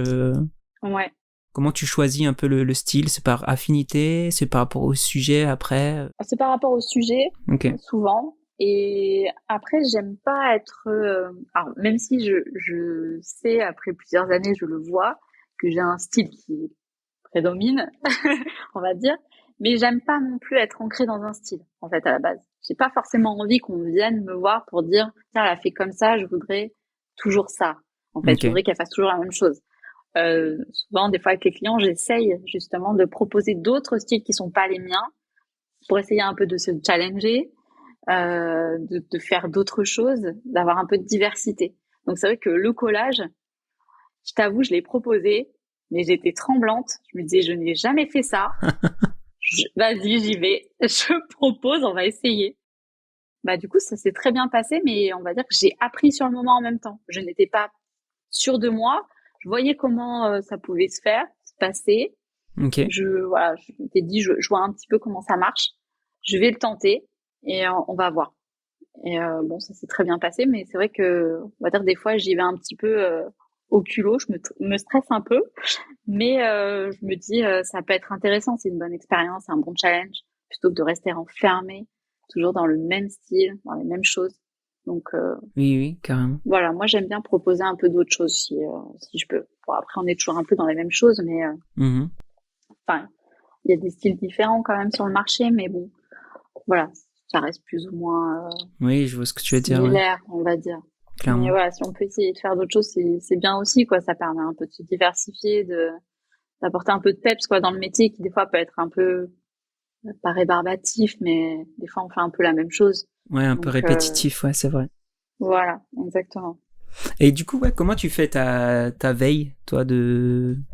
Ouais. Comment tu choisis un peu le style? C'est par affinité? C'est par rapport au sujet après? C'est par rapport au sujet, Ok. souvent. Et après, j'aime pas être. Alors, même si je sais, après plusieurs années, je le vois, que j'ai un style qui prédomine, on va dire. Mais j'aime pas non plus être ancrée dans un style, en fait, à la base. J'ai pas forcément envie qu'on vienne me voir pour dire, tiens, elle a fait comme ça, je voudrais toujours ça. En fait, je Ok. voudrais qu'elle fasse toujours la même chose. Souvent, des fois, avec les clients, j'essaye justement de proposer d'autres styles qui sont pas les miens pour essayer un peu de se challenger, de faire d'autres choses, d'avoir un peu de diversité. Donc, c'est vrai que le collage, je t'avoue, je l'ai proposé, mais j'étais tremblante. Je me disais, je n'ai jamais fait ça. Vas-y, j'y vais. Je propose, on va essayer. Bah, du coup, ça s'est très bien passé, mais on va dire que j'ai appris sur le moment en même temps. Je n'étais pas sûre de moi. Je voyais comment ça pouvait se faire, se passer. Ok. Voilà, je m'étais dit, je vois un petit peu comment ça marche. Je vais le tenter et on va voir. Et bon, ça s'est très bien passé, mais c'est vrai que, on va dire, des fois, j'y vais un petit peu au culot. Je me stresse un peu, mais je me dis, ça peut être intéressant. C'est une bonne expérience, c'est un bon challenge, plutôt que de rester enfermé, toujours dans le même style, dans les mêmes choses. Donc Oui, oui, carrément. voilà, moi j'aime bien proposer un peu d'autres choses si je peux. Bon, après, on est toujours un peu dans les mêmes choses, mais Mhm. enfin, il y a des styles différents quand même sur le marché, mais bon, voilà, ça reste plus ou moins Oui, je vois ce que tu veux dire, ouais. similaire, on va dire. Mais Clairement. voilà, si on peut essayer de faire d'autres choses, c'est bien aussi, quoi. Ça permet un peu de se diversifier, d'apporter un peu de peps, quoi, dans le métier qui des fois peut être un peu pas rébarbatif, mais des fois on fait un peu la même chose. Ouais, un peu Donc répétitif, ouais, c'est vrai. voilà, exactement. Et du coup, ouais, comment tu fais ta veille, toi,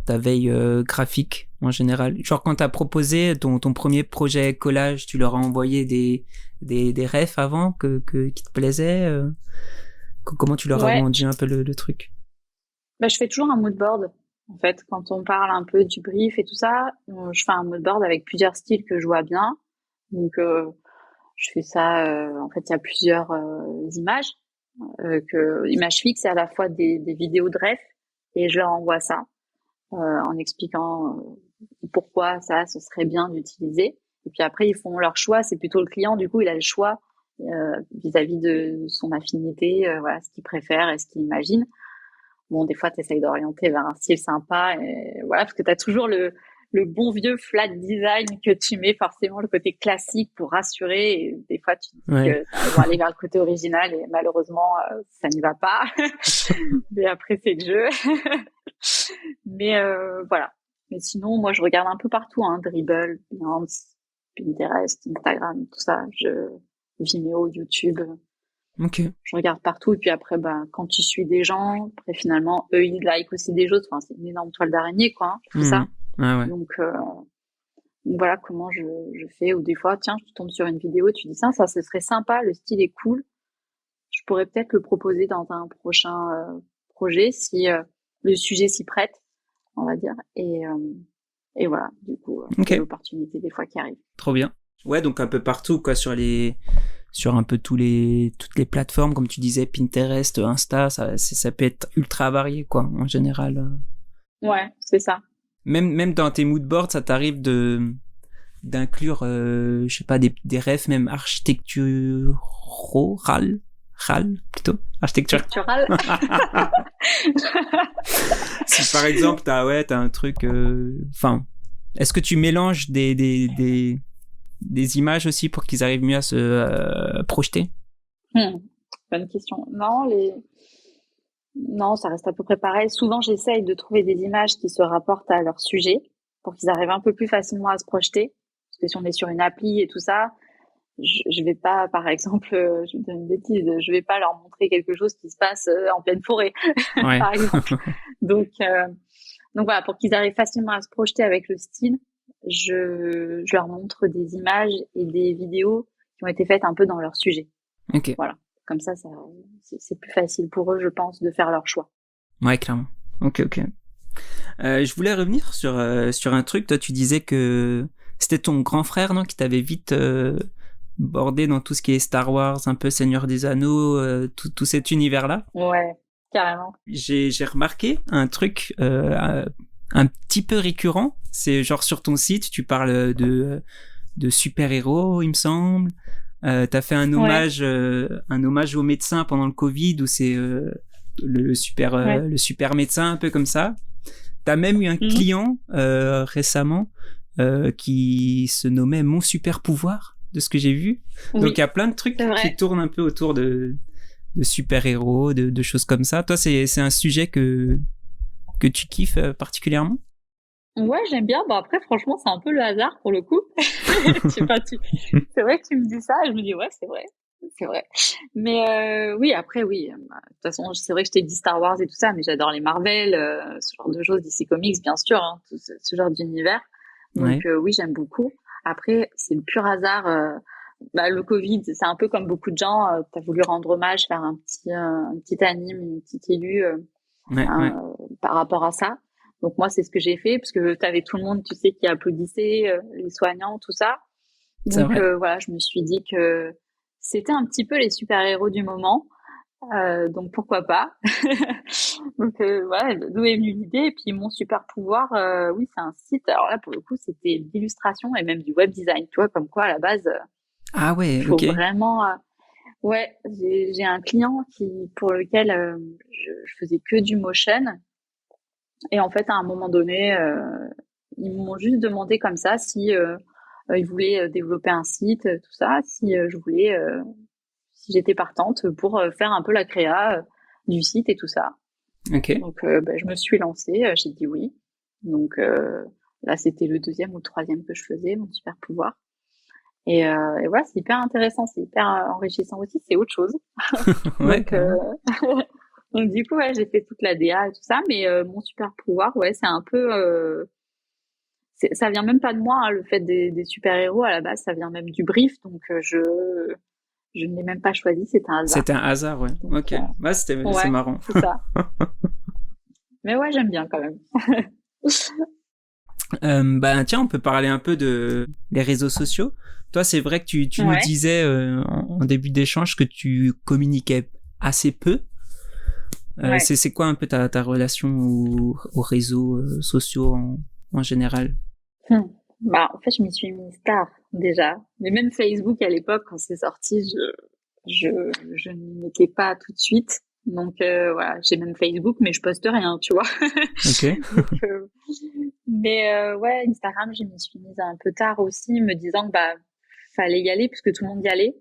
ta veille graphique en général? Genre, quand t'as proposé ton premier projet collage, tu leur as envoyé des refs avant qui te plaisaient? Comment tu leur as Ouais, vendu un peu le truc? bah, je fais toujours un mood board. En fait, quand on parle un peu du brief et tout ça, je fais un mood board avec plusieurs styles que je vois bien. Donc je fais ça. En fait, il y a plusieurs images. Image fixe, c'est à la fois des vidéos de ref et je leur envoie ça en expliquant pourquoi ça, ce serait bien d'utiliser. Et puis après, ils font leur choix. C'est plutôt le client, du coup, il a le choix vis-à-vis de son affinité, voilà, ce qu'il préfère et ce qu'il imagine. Bon, des fois, tu essayes d'orienter vers un style sympa et voilà, parce que tu as toujours le bon vieux flat design que tu mets forcément le côté classique pour rassurer. Et des fois, tu te dis Ouais. que ils vont aller vers le côté original et malheureusement, ça n'y va pas. Mais après, c'est le jeu. Mais voilà. Mais sinon, moi, je regarde un peu partout, hein, Dribbble, Behance, Pinterest, Instagram, tout ça. Vimeo, YouTube, Ok. je regarde partout. Et puis après, bah, quand tu suis des gens, après, finalement, eux, ils like aussi des choses. Enfin, c'est une énorme toile d'araignée, quoi, hein, tout ça. Mhm. Ah ouais. Donc, voilà comment je fais. Ou des fois, tiens, tu tombes sur une vidéo, tu dis ça, ce serait sympa, le style est cool. Je pourrais peut-être le proposer dans un prochain projet si le sujet s'y prête, on va dire. Et voilà, du coup, il y a Ok. l'opportunité des fois qui arrive. Trop bien. Ouais, donc un peu partout, quoi, sur un peu toutes les plateformes, comme tu disais, Pinterest, Insta, ça peut être ultra varié, quoi, en général. Ouais, c'est ça. Même dans tes moodboards, ça t'arrive d'inclure, je sais pas, des refs même architecturales, plutôt, architecture. Pictural. Si par exemple t'as un truc, enfin, est-ce que tu mélanges des images aussi pour qu'ils arrivent mieux à se projeter? Bonne question. Non, ça reste à peu près pareil. Souvent, j'essaye de trouver des images qui se rapportent à leur sujet pour qu'ils arrivent un peu plus facilement à se projeter. Parce que si on est sur une appli et tout ça, je vais pas, par exemple, je me donne une bêtise, je vais pas leur montrer quelque chose qui se passe en pleine forêt, Ouais. par exemple. Donc, euh, donc voilà, pour qu'ils arrivent facilement à se projeter avec le style, je leur montre des images et des vidéos qui ont été faites un peu dans leur sujet. Ok. Voilà. Comme ça, c'est plus facile pour eux, je pense, de faire leur choix. Ouais, clairement. Ok, ok. Je voulais revenir sur un truc. Toi, tu disais que c'était ton grand frère, non, qui t'avait vite bordé dans tout ce qui est Star Wars, un peu Seigneur des Anneaux, tout cet univers-là. Ouais, carrément. J'ai remarqué un truc un petit peu récurrent. C'est genre sur ton site, tu parles de super-héros, il me semble. T'as fait un hommage aux médecins pendant le Covid, où c'est le super médecin, un peu comme ça. T'as même eu un client récemment qui se nommait Mon Super Pouvoir, de ce que j'ai vu. Oui, donc il y a plein de trucs qui tournent un peu autour de super-héros, de choses comme ça. Toi, c'est un sujet que tu kiffes particulièrement? Ouais, j'aime bien. Bon, après, franchement, c'est un peu le hasard pour le coup. Je sais pas, c'est vrai que tu me dis ça, et je me dis, ouais, c'est vrai. C'est vrai. Mais oui, après, oui. De toute façon, c'est vrai que je t'ai dit Star Wars et tout ça, mais j'adore les Marvel, ce genre de choses, DC Comics, bien sûr, hein, tout ce genre d'univers. Donc oui, j'aime beaucoup. Après, c'est le pur hasard. Le Covid, c'est un peu comme beaucoup de gens. T'as voulu rendre hommage, faire un petit anime, une petite élue par rapport à ça. Donc moi, c'est ce que j'ai fait, parce que t'avais tout le monde, tu sais, qui applaudissait, les soignants, tout ça. Donc voilà, je me suis dit que c'était un petit peu les super-héros du moment. Donc pourquoi pas. Donc voilà, d'où est venue l'idée. Et puis mon super pouvoir, oui, c'est un site. Alors là, pour le coup, c'était d'illustration et même du web design. Tu vois, comme quoi à la base, ah ouais, faut vraiment. Ouais, j'ai un client pour lequel je faisais que du motion. Et en fait, à un moment donné, ils m'ont juste demandé comme ça si ils voulaient développer un site, tout ça, si je voulais, si j'étais partante pour faire un peu la créa du site et tout ça. Okay. Donc, je me suis lancée, j'ai dit oui. Donc là, c'était le 2e ou le 3e que je faisais, mon super pouvoir. Et voilà, c'est hyper intéressant, c'est hyper enrichissant aussi, c'est autre chose. Ouais, donc du coup, ouais, j'ai fait toute la DA et tout ça, mais mon super pouvoir, ouais, c'est un peu, ça vient même pas de moi, hein, le fait des super-héros à la base, ça vient même du brief, donc je ne l'ai même pas choisi, c'est un hasard. C'est un hasard, ouais. Donc, ok, ouais, c'est marrant. C'est ça. Mais ouais, j'aime bien quand même. Tiens, on peut parler un peu des réseaux sociaux. Toi, c'est vrai que tu nous disais en début d'échange que tu communiquais assez peu. C'est quoi un peu ta relation aux réseaux sociaux en général? En fait, je m'y suis mise tard déjà. Mais même Facebook à l'époque, quand c'est sorti, je ne mettais pas tout de suite. Donc voilà, j'ai même Facebook, mais je poste rien, tu vois. Ok. Donc, ouais, Instagram, je m'y suis mise un peu tard aussi, me disant que fallait y aller puisque tout le monde y allait.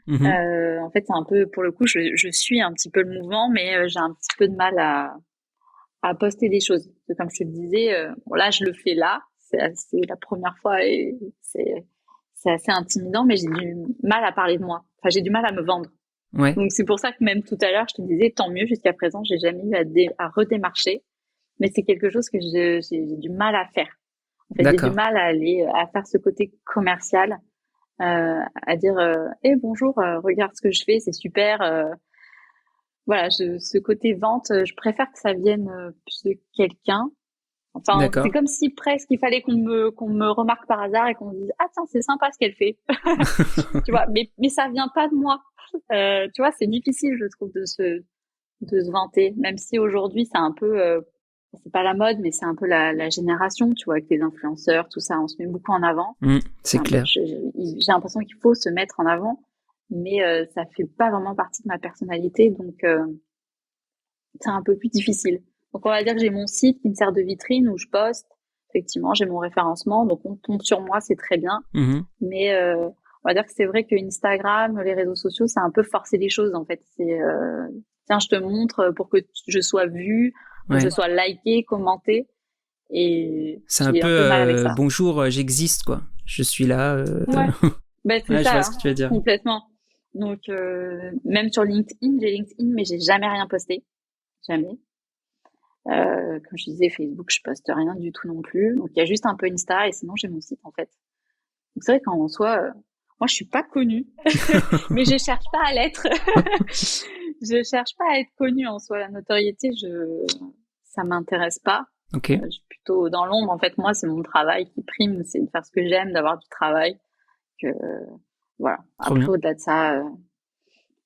En fait, c'est un peu, pour le coup, je suis un petit peu le mouvement, mais j'ai un petit peu de mal à poster des choses. Parce que comme je te le disais, là, je le fais là. C'est la première fois et c'est assez intimidant, mais j'ai du mal à parler de moi. Enfin, j'ai du mal à me vendre. Ouais. Donc, c'est pour ça que même tout à l'heure, je te disais, tant mieux, jusqu'à présent, j'ai jamais eu à redémarcher. Mais c'est quelque chose que j'ai du mal à faire. En fait, j'ai du mal à faire ce côté commercial, à dire, bonjour, regarde ce que je fais, c'est super. Voilà, ce côté vente, je préfère que ça vienne de quelqu'un. Enfin, c'est comme si presque il fallait qu'on me remarque par hasard et qu'on me dise ah tiens c'est sympa ce qu'elle fait, tu vois. Mais ça vient pas de moi. Tu vois, c'est difficile je trouve de se vanter, même si aujourd'hui c'est un peu c'est pas la mode mais c'est un peu la génération, tu vois, avec les influenceurs tout ça, on se met beaucoup en avant. C'est clair. J'ai l'impression qu'il faut se mettre en avant, mais ça fait pas vraiment partie de ma personnalité, donc c'est un peu plus difficile. Donc, on va dire que j'ai mon site qui me sert de vitrine où je poste. Effectivement, j'ai mon référencement. Donc, on tombe sur moi, c'est très bien. Mais on va dire que c'est vrai que Instagram, les réseaux sociaux, c'est un peu forcer les choses, en fait. C'est, tiens, je te montre pour que je sois vue, que je sois likée, commentée. Et c'est un peu bonjour, j'existe, quoi. Je suis là. Ouais. C'est ça, je vois ce que tu veux dire. Complètement. Donc, même sur LinkedIn, j'ai LinkedIn, mais j'ai jamais rien posté. Jamais. Comme je disais, Facebook, je poste rien du tout non plus. Donc, il y a juste un peu Insta et sinon, j'ai mon site, en fait. Donc, c'est vrai qu'en soi, moi, je suis pas connue, mais je cherche pas à l'être. Je cherche pas à être connue en soi. La notoriété, ça m'intéresse pas. Ok. Je suis plutôt dans l'ombre. En fait, moi, c'est mon travail qui prime, c'est de faire ce que j'aime, d'avoir du travail. Que voilà. Trop Après, bien. au-delà de ça,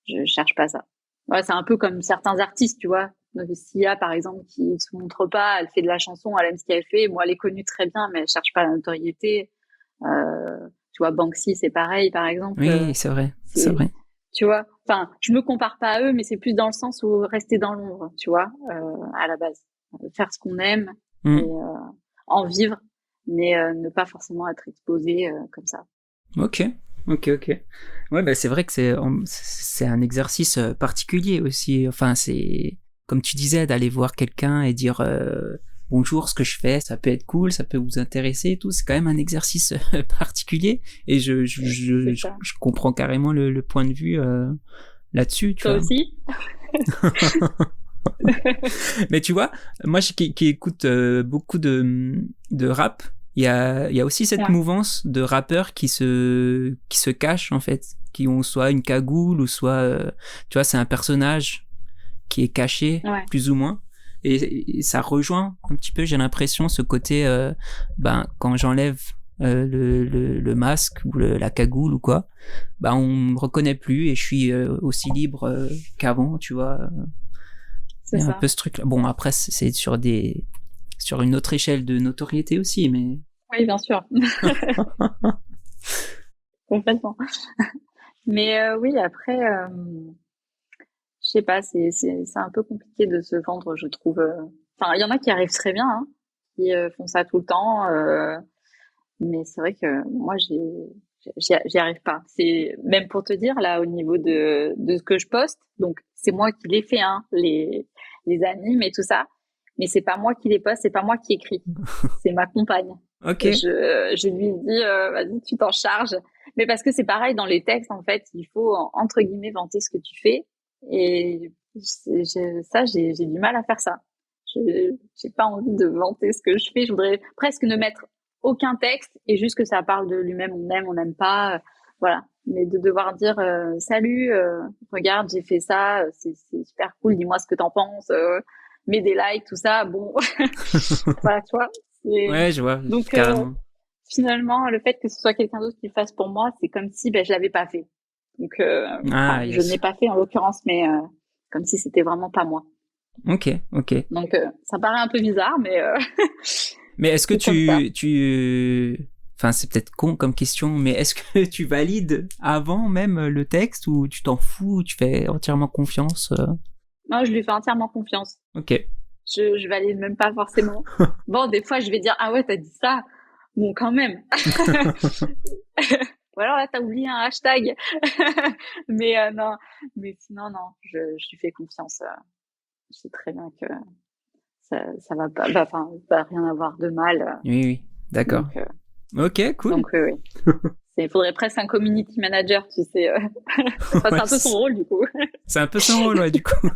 je cherche pas ça. Ouais, c'est un peu comme certains artistes, tu vois. Donc, Sia, par exemple, qui se montre pas, elle fait de la chanson, elle aime ce qu'elle fait. Moi, elle est connue très bien, mais elle cherche pas la notoriété. Tu vois, Banksy, c'est pareil, par exemple. Oui, c'est vrai. C'est C'est, vrai. tu vois, enfin, je me compare pas à eux, mais c'est plus dans le sens où rester dans l'ombre, tu vois, à la base. Faire ce qu'on aime et Mm. en vivre, mais ne pas forcément être exposé comme ça. Ok. Ok, ok. Ouais, bah c'est vrai que c'est un exercice particulier aussi. Enfin, c'est comme tu disais, d'aller voir quelqu'un et dire bonjour, ce que je fais, ça peut être cool, ça peut vous intéresser et tout. C'est quand même un exercice particulier. Et C'est ça. je comprends carrément le point de vue là-dessus, tu Toi vois. aussi? Mais tu vois, moi qui écoute beaucoup de rap, il y a aussi cette Ouais, mouvance de rappeurs qui se cachent en fait, qui ont soit une cagoule ou soit, tu vois, c'est un personnage qui est caché ouais, plus ou moins. Et ça rejoint un petit peu, j'ai l'impression, ce côté, ben quand j'enlève le masque ou la cagoule ou quoi, ben on me reconnaît plus et je suis aussi libre qu'avant, tu vois. c'est Il y a un ça. peu ce truc-là. Bon, après, c'est sur une autre échelle de notoriété aussi, mais. Oui, bien sûr, complètement. Mais oui, après, je sais pas, c'est un peu compliqué de se vendre, je trouve. Enfin, il y en a qui arrivent très bien, hein, qui font ça tout le temps. Mais c'est vrai que moi, j'y arrive pas. C'est même pour te dire là, au niveau de ce que je poste. Donc, c'est moi qui les fais, hein, les animes et tout ça. Mais c'est pas moi qui les poste, c'est pas moi qui écris. C'est ma compagne. Ok. Je lui dis, vas-y, tu t'en charges. Mais parce que c'est pareil dans les textes, en fait, il faut entre guillemets vanter ce que tu fais. Et j'ai du mal à faire ça. J'ai pas envie de vanter ce que je fais. Je voudrais presque ne mettre aucun texte et juste que ça parle de lui-même, on n'aime pas, voilà. Mais de devoir dire salut, regarde, j'ai fait ça, c'est super cool, dis-moi ce que t'en penses, mets des likes, tout ça, bon, voilà, tu vois. Ouais, je vois, Donc carrément. finalement, le fait que ce soit quelqu'un d'autre qui le fasse pour moi, c'est comme si ben je l'avais pas fait. Donc Ah, enfin, je ne yes. l'ai pas fait en l'occurrence, mais comme si c'était vraiment pas moi. Ok, ok. Donc ça paraît un peu bizarre, mais Mais est-ce que c'est comme ça. enfin, c'est peut-être con comme question, mais est-ce que tu valides avant même le texte ou tu t'en fous, tu fais entièrement confiance Moi, je lui fais entièrement confiance. Ok. Je valide même pas forcément. Bon, des fois, je vais dire, ah ouais, t'as dit ça. Bon, quand même. Ou alors là, t'as oublié un hashtag. Mais non, mais sinon, non, je lui fais confiance. Je sais très bien que ça va pas, enfin, va rien avoir de mal. Oui, oui, d'accord. Donc, Ok, cool. oui. Il faudrait presque un community manager, tu sais. Enfin, c'est Ouais, un peu son rôle, du coup. c'est un peu son rôle, ouais, du coup.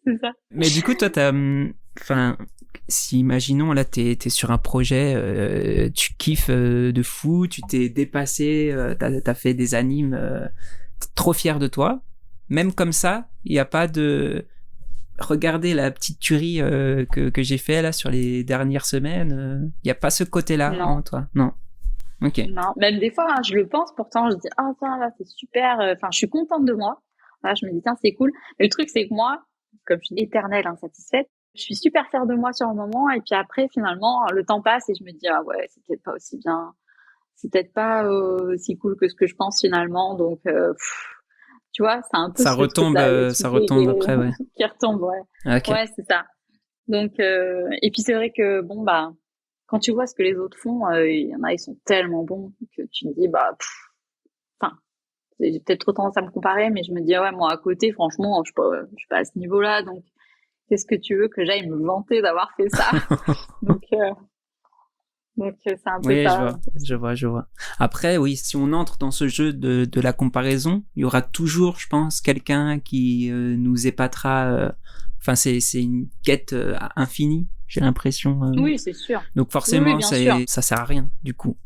C'est ça. Mais du coup, toi, enfin, si imaginons là, t'es sur un projet, tu kiffes de fou, tu t'es dépassé, t'as fait des animes, t'es trop fier de toi. Même comme ça, il n'y a pas de regarder la petite tuerie que j'ai fait là sur les dernières semaines. Il n'y a pas ce côté-là Non. en toi. Non. Ok. Non, même des fois, hein, je le pense, pourtant, je dis, ah, tiens, là, c'est super, enfin, je suis contente de moi. Voilà, je me dis, tiens, c'est cool. Mais le truc, c'est que moi, comme je suis éternelle insatisfaite, je suis super fière de moi sur le moment, et puis après, finalement, le temps passe et je me dis, ah ouais, c'est peut-être pas aussi bien, c'est peut-être pas aussi cool que ce que je pense finalement, donc, tu vois, c'est un peu ce truc-là, Ça retombe après, ouais. qui retombe, ouais. Ok. Ouais, c'est ça. Donc, et puis c'est vrai que, bon, bah, quand tu vois ce que les autres font, il y en a, ils sont tellement bons que tu te dis, bah, enfin, j'ai peut-être trop tendance à me comparer, mais je me dis, ah ouais, moi, à côté, franchement, je suis pas à ce niveau-là, donc, qu'est-ce que tu veux que j'aille me vanter d'avoir fait ça? Donc, c'est un peu Oui, ça. je vois. Après, oui, si on entre dans ce jeu de la comparaison, il y aura toujours, je pense, quelqu'un qui nous épatera. Enfin, c'est une quête infinie, j'ai l'impression. Oui, c'est sûr. Donc Oui, oui, forcément, bien sûr. ça sert à rien, du coup,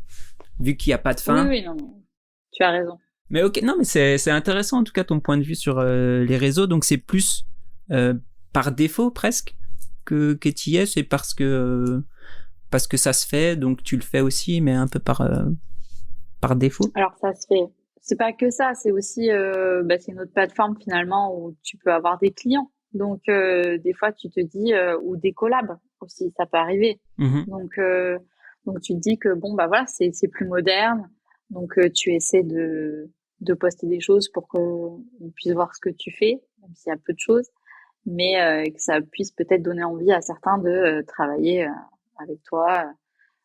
vu qu'il n'y a pas de Oui, fin. oui, non, mais tu as raison. Mais ok, non, mais c'est intéressant en tout cas ton point de vue sur les réseaux. Donc c'est plus euh, par défaut presque. que tu y es, c'est parce que ça se fait, donc tu le fais aussi, mais un peu par défaut? Alors ça se fait. C'est pas que ça, c'est aussi c'est une autre plateforme finalement où tu peux avoir des clients. Donc des fois tu te dis ou des collabs aussi, ça peut arriver. Mhm. Donc tu te dis que bon bah voilà, c'est plus moderne. Donc tu essaies de poster des choses pour qu'on puisse voir ce que tu fais, même s'il y a peu de choses, mais que ça puisse peut-être donner envie à certains de travailler avec toi.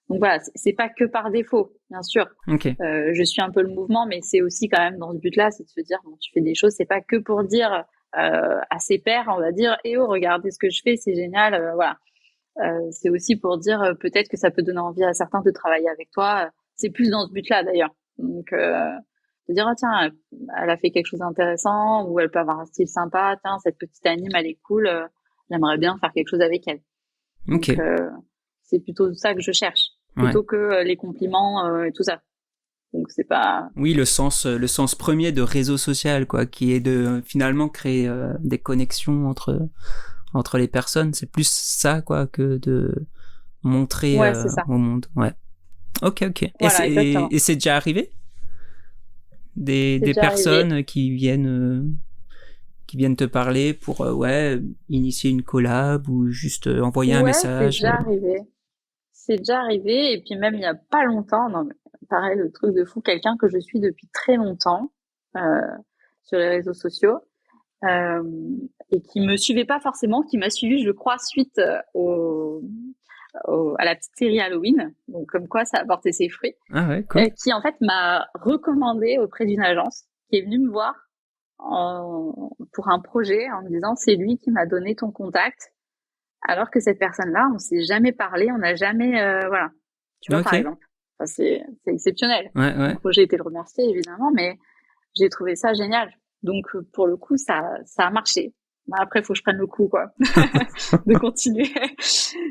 Donc voilà, c'est pas que par défaut, bien sûr. Ok. Je suis un peu le mouvement, mais c'est aussi quand même dans ce but-là, c'est de se dire bon, tu fais des choses, c'est pas que pour dire à ses pairs, on va dire, eh oh, regardez ce que je fais, c'est génial, voilà. C'est aussi pour dire peut-être que ça peut donner envie à certains de travailler avec toi. C'est plus dans ce but-là d'ailleurs. Donc de dire ah tiens, elle a fait quelque chose d'intéressant ou elle peut avoir un style sympa. Tiens, cette petite anime, elle est cool. J'aimerais bien faire quelque chose avec elle. Donc Ok. c'est plutôt ça que je cherche, plutôt que les compliments et tout ça. Donc c'est pas. Oui, le sens premier de réseau social, quoi, qui est de finalement créer des connexions entre les personnes. C'est plus ça, quoi, que de montrer Ouais, c'est ça. au monde. Ouais. Ok. Voilà, exactement. Et c'est déjà arrivé? Des C'est déjà personnes arrivé. qui viennent te parler pour initier une collab ou juste envoyer un Ouais, c'est message. déjà arrivé. C'est déjà arrivé. Et puis même il y a pas longtemps, non, mais pareil, le truc de fou, quelqu'un que je suis depuis très longtemps euh, sur les réseaux sociaux euh, et qui me suivait pas forcément, qui m'a suivi, je crois, suite à la petite série Halloween. Donc comme quoi ça a porté ses fruits. Ah ouais, cool. Qui en fait m'a recommandé auprès d'une agence qui est venue me voir pour un projet en me disant c'est lui qui m'a donné ton contact alors que cette personne-là on s'est jamais parlé, on n'a jamais voilà, tu vois, Ok. par exemple. Enfin, c'est exceptionnel. Ouais. Le projet était le remercier évidemment, mais j'ai trouvé ça génial. Donc pour le coup ça a marché. Bah, après faut que je prenne le coup quoi de continuer.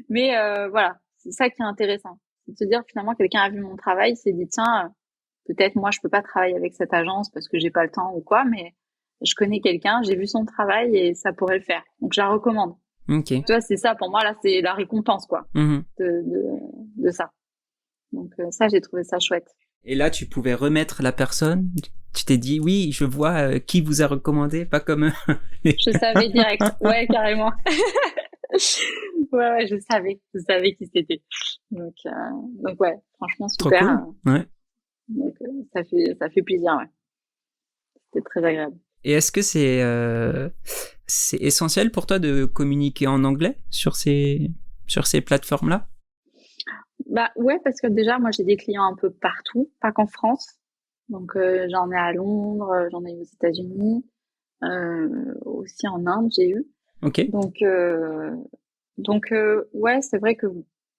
Mais voilà, c'est ça qui est intéressant, c'est de se dire finalement quelqu'un a vu mon travail, s'est dit tiens peut-être moi je peux pas travailler avec cette agence parce que j'ai pas le temps ou quoi, mais je connais quelqu'un, j'ai vu son travail et ça pourrait le faire. Donc je la recommande. Ok. Tu vois, c'est ça pour moi là, c'est la récompense quoi Mhm. de ça. Donc ça j'ai trouvé ça chouette. Et là, tu pouvais remettre la personne. Tu t'es dit, oui, je vois qui vous a recommandé, pas comme Je savais direct. Ouais, carrément. Ouais, je savais qui c'était. Donc ouais, franchement trop super. cool. Ouais. Donc ça fait plaisir, ouais. C'était très agréable. Et est-ce que c'est essentiel pour toi de communiquer en anglais sur ces plateformes-là? Bah ouais, parce que déjà moi j'ai des clients un peu partout, pas qu'en France. Donc j'en ai à Londres, j'en ai aux États-Unis, aussi en Inde j'ai eu. Ok. Donc ouais, c'est vrai que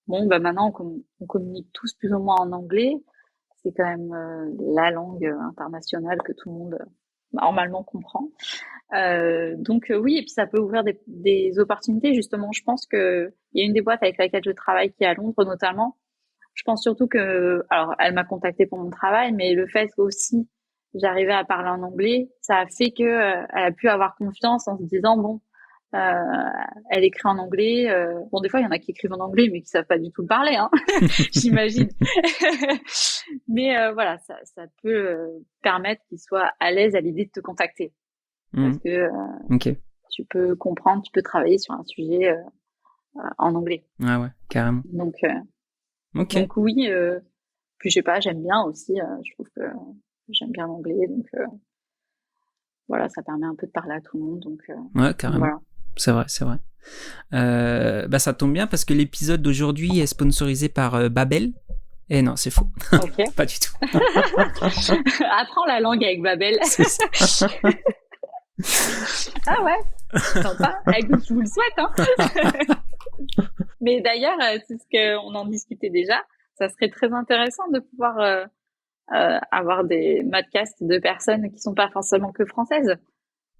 bon bah maintenant on communique tous plus ou moins en anglais. C'est quand même la langue internationale que tout le monde normalement comprend. Donc oui, et puis ça peut ouvrir des opportunités. Justement, je pense que il y a une des boîtes avec laquelle je travaille qui est à Londres notamment. Je pense surtout que, alors, elle m'a contactée pour mon travail, mais le fait qu'aussi j'arrivais à parler en anglais, ça a fait que elle a pu avoir confiance en se disant bon, elle écrit en anglais. Bon, des fois, il y en a qui écrivent en anglais, mais qui savent pas du tout le parler, hein, j'imagine. Mais voilà, ça peut permettre qu'ils soient à l'aise à l'idée de te contacter, parce que Ok. tu peux comprendre, tu peux travailler sur un sujet en anglais. Ah ouais, carrément. Ok. Donc oui, puis je sais pas, j'aime bien aussi, je trouve que j'aime bien l'anglais, donc voilà, ça permet un peu de parler à tout le monde, donc Ouais, carrément. voilà. C'est vrai. Bah ça tombe bien parce que l'épisode d'aujourd'hui est sponsorisé par Babel. Et non, c'est faux. Ok. Pas du tout. Apprends la langue avec Babel. C'est ça. Ah ouais, sympa. Écoute, je vous le souhaite, hein. Mais d'ailleurs, c'est ce qu'on en discutait déjà. Ça serait très intéressant de pouvoir avoir des podcasts de personnes qui sont pas forcément que françaises.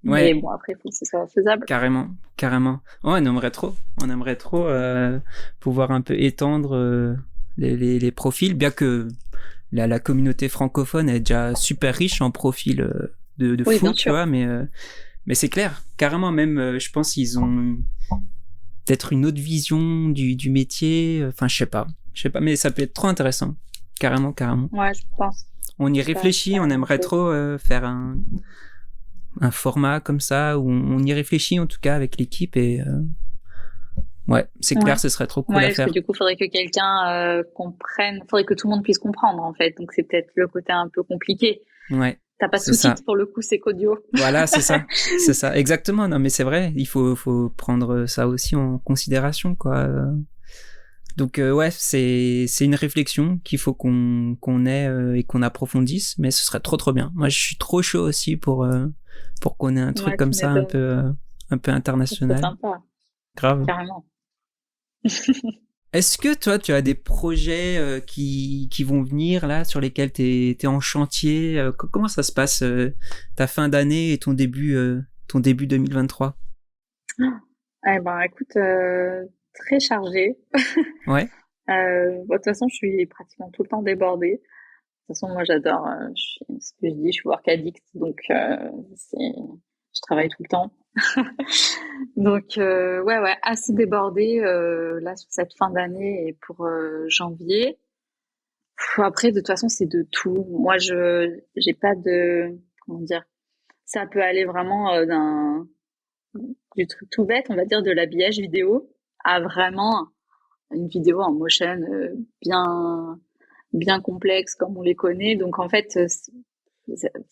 Ouais. Mais bon, après, il faut que ce soit faisable. Carrément. Oh, on aimerait trop. Pouvoir un peu étendre les profils, bien que la communauté francophone est déjà super riche en profils de Oui, fou, bien tu sûr. vois, mais c'est clair. Carrément, même, je pense qu'ils ont peut-être une autre vision du métier. Enfin, je sais pas, mais ça peut être trop intéressant. Carrément. Ouais, je pense. On y réfléchit, on aimerait trop faire un format comme ça où on y réfléchit en tout cas avec l'équipe et ouais, c'est clair, ce serait trop cool à parce faire. Que du coup, faudrait que quelqu'un comprenne, faudrait que tout le monde puisse comprendre en fait. Donc c'est peut-être le côté un peu compliqué. Ouais. T'as pas de sous-titres pour le coup, c'est qu'audio. Voilà, c'est ça, exactement. Non, mais c'est vrai, il faut prendre ça aussi en considération, quoi. Donc ouais, c'est une réflexion qu'il faut qu'on ait et qu'on approfondisse, mais ce serait trop bien. Moi, je suis trop chaud aussi pour qu'on ait un truc comme ça un peu international. C'est sympa. Grave. Carrément. Est-ce que toi, tu as des projets qui vont venir là, sur lesquels t'es en chantier? Comment ça se passe ta fin d'année et ton début 2023? Eh ben, écoute, très chargé. Ouais. De toute façon, je suis pratiquement tout le temps débordée. De toute façon, moi, j'adore. Ce que je dis, je suis work addict, donc je travaille tout le temps. Donc ouais, assez débordée là sur cette fin d'année et pour janvier. Après, de toute façon, c'est de tout. Moi, j'ai pas de, comment dire, ça peut aller vraiment du truc tout bête, on va dire, de l'habillage vidéo à vraiment une vidéo en motion bien complexe comme on les connaît. Donc en fait,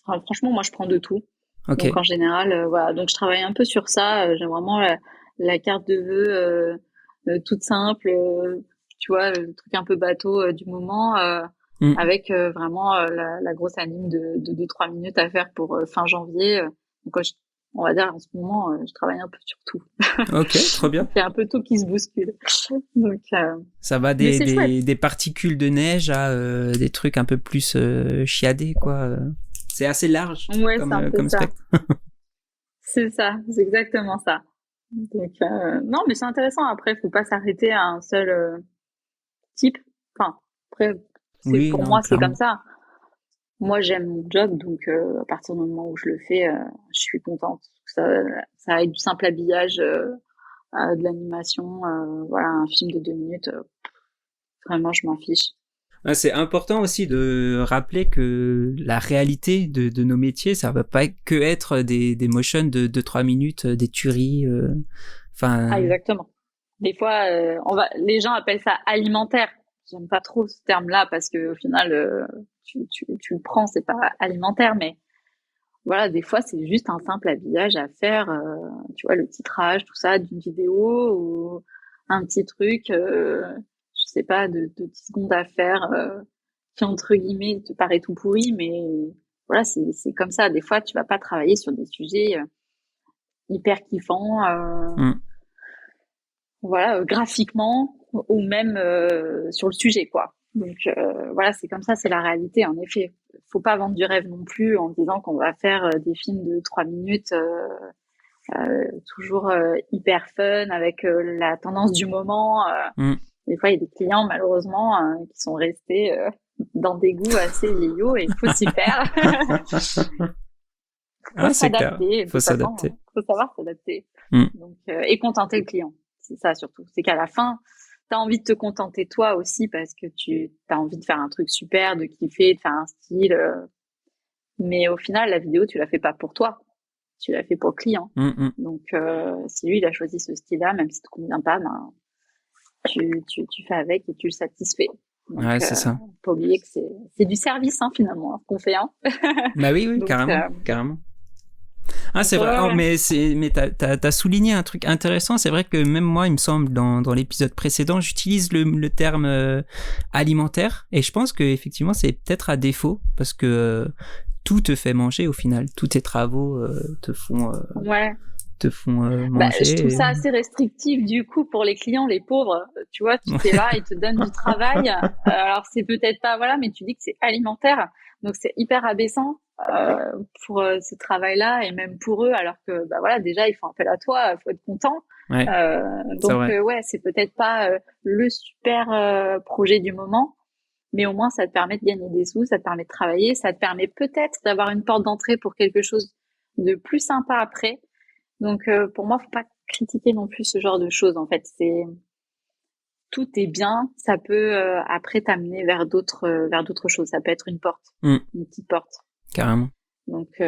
franchement, moi, je prends de tout. Okay. Donc en général, voilà. Donc je travaille un peu sur ça. J'ai vraiment la carte de vœux toute simple, tu vois, le truc un peu bateau du moment, avec vraiment la grosse anime de 2-3 minutes à faire pour fin janvier. Donc on va dire en ce moment, je travaille un peu sur tout. Ok, trop bien. C'est un peu tout qui se bouscule. Donc ça va des particules de neige à des trucs un peu plus chiadés, quoi. C'est assez large comme spectre. C'est ça, c'est exactement ça. Donc non, mais c'est intéressant. Après, faut pas s'arrêter à un seul type. Enfin, après, pour moi, c'est comme ça. Moi, j'aime mon job, donc à partir du moment où je le fais, je suis contente. Ça aille du simple habillage à de l'animation, voilà, un film de 2 minutes. Vraiment, je m'en fiche. C'est important aussi de rappeler que la réalité de nos métiers, ça va pas que être des motions de 2-3 minutes, des tueries. Ah, exactement. Des fois, les gens appellent ça alimentaire. J'aime pas trop ce terme-là parce que au final, tu le prends, c'est pas alimentaire, mais voilà, des fois, c'est juste un simple habillage à faire, tu vois, le titrage, tout ça, d'une vidéo ou un petit truc, je sais pas, de 10 secondes à faire, qui, entre guillemets, te paraît tout pourri, mais voilà, c'est comme ça. Des fois, tu vas pas travailler sur des sujets hyper kiffants, voilà, graphiquement ou même sur le sujet, quoi. Donc voilà, c'est comme ça, c'est la réalité, en effet. Faut pas vendre du rêve non plus en disant qu'on va faire des films de 3 minutes toujours hyper fun avec la tendance du moment. Des fois, il y a des clients, malheureusement, qui sont restés dans des goûts assez vieillots et il faut s'y faire. Faut s'adapter. Faut s'adapter. Faut savoir s'adapter. Donc, et contenter le client. C'est ça surtout. C'est qu'à la fin, t'as envie de te contenter toi aussi parce que tu as envie de faire un truc super, de kiffer, de faire un style. Mais au final, la vidéo, tu la fais pas pour toi. Tu l'as fait pour le client. Donc, si lui, il a choisi ce style-là, même si ça te convient pas, ben, tu fais avec et tu le satisfais. Donc, ouais, c'est ça. Faut pas oublier que c'est du service, hein, finalement, ce qu'on fait, hein. Bah oui, donc, carrément. Ah, c'est vrai. Mais t'as souligné un truc intéressant. C'est vrai que même moi, il me semble, dans l'épisode précédent, j'utilise le terme alimentaire, et je pense que effectivement, c'est peut-être à défaut parce que tout te fait manger au final. Tous tes travaux te font manger. Je trouve ça assez restrictif du coup pour les clients, les pauvres. Tu vois, tu fais là, ils te donnent du travail. Alors c'est peut-être pas, voilà, mais tu dis que c'est alimentaire, donc c'est hyper abaissant pour ce travail-là et même pour eux. Alors que bah voilà, déjà ils font appel à toi, faut être content. Ouais. Donc ouais, c'est peut-être pas le super projet du moment, mais au moins ça te permet de gagner des sous, ça te permet de travailler, ça te permet peut-être d'avoir une porte d'entrée pour quelque chose de plus sympa après. Donc pour moi, faut pas critiquer non plus ce genre de choses. En fait, tout est bien. Ça peut après t'amener vers d'autres choses. Ça peut être une porte, une petite porte. Carrément. Donc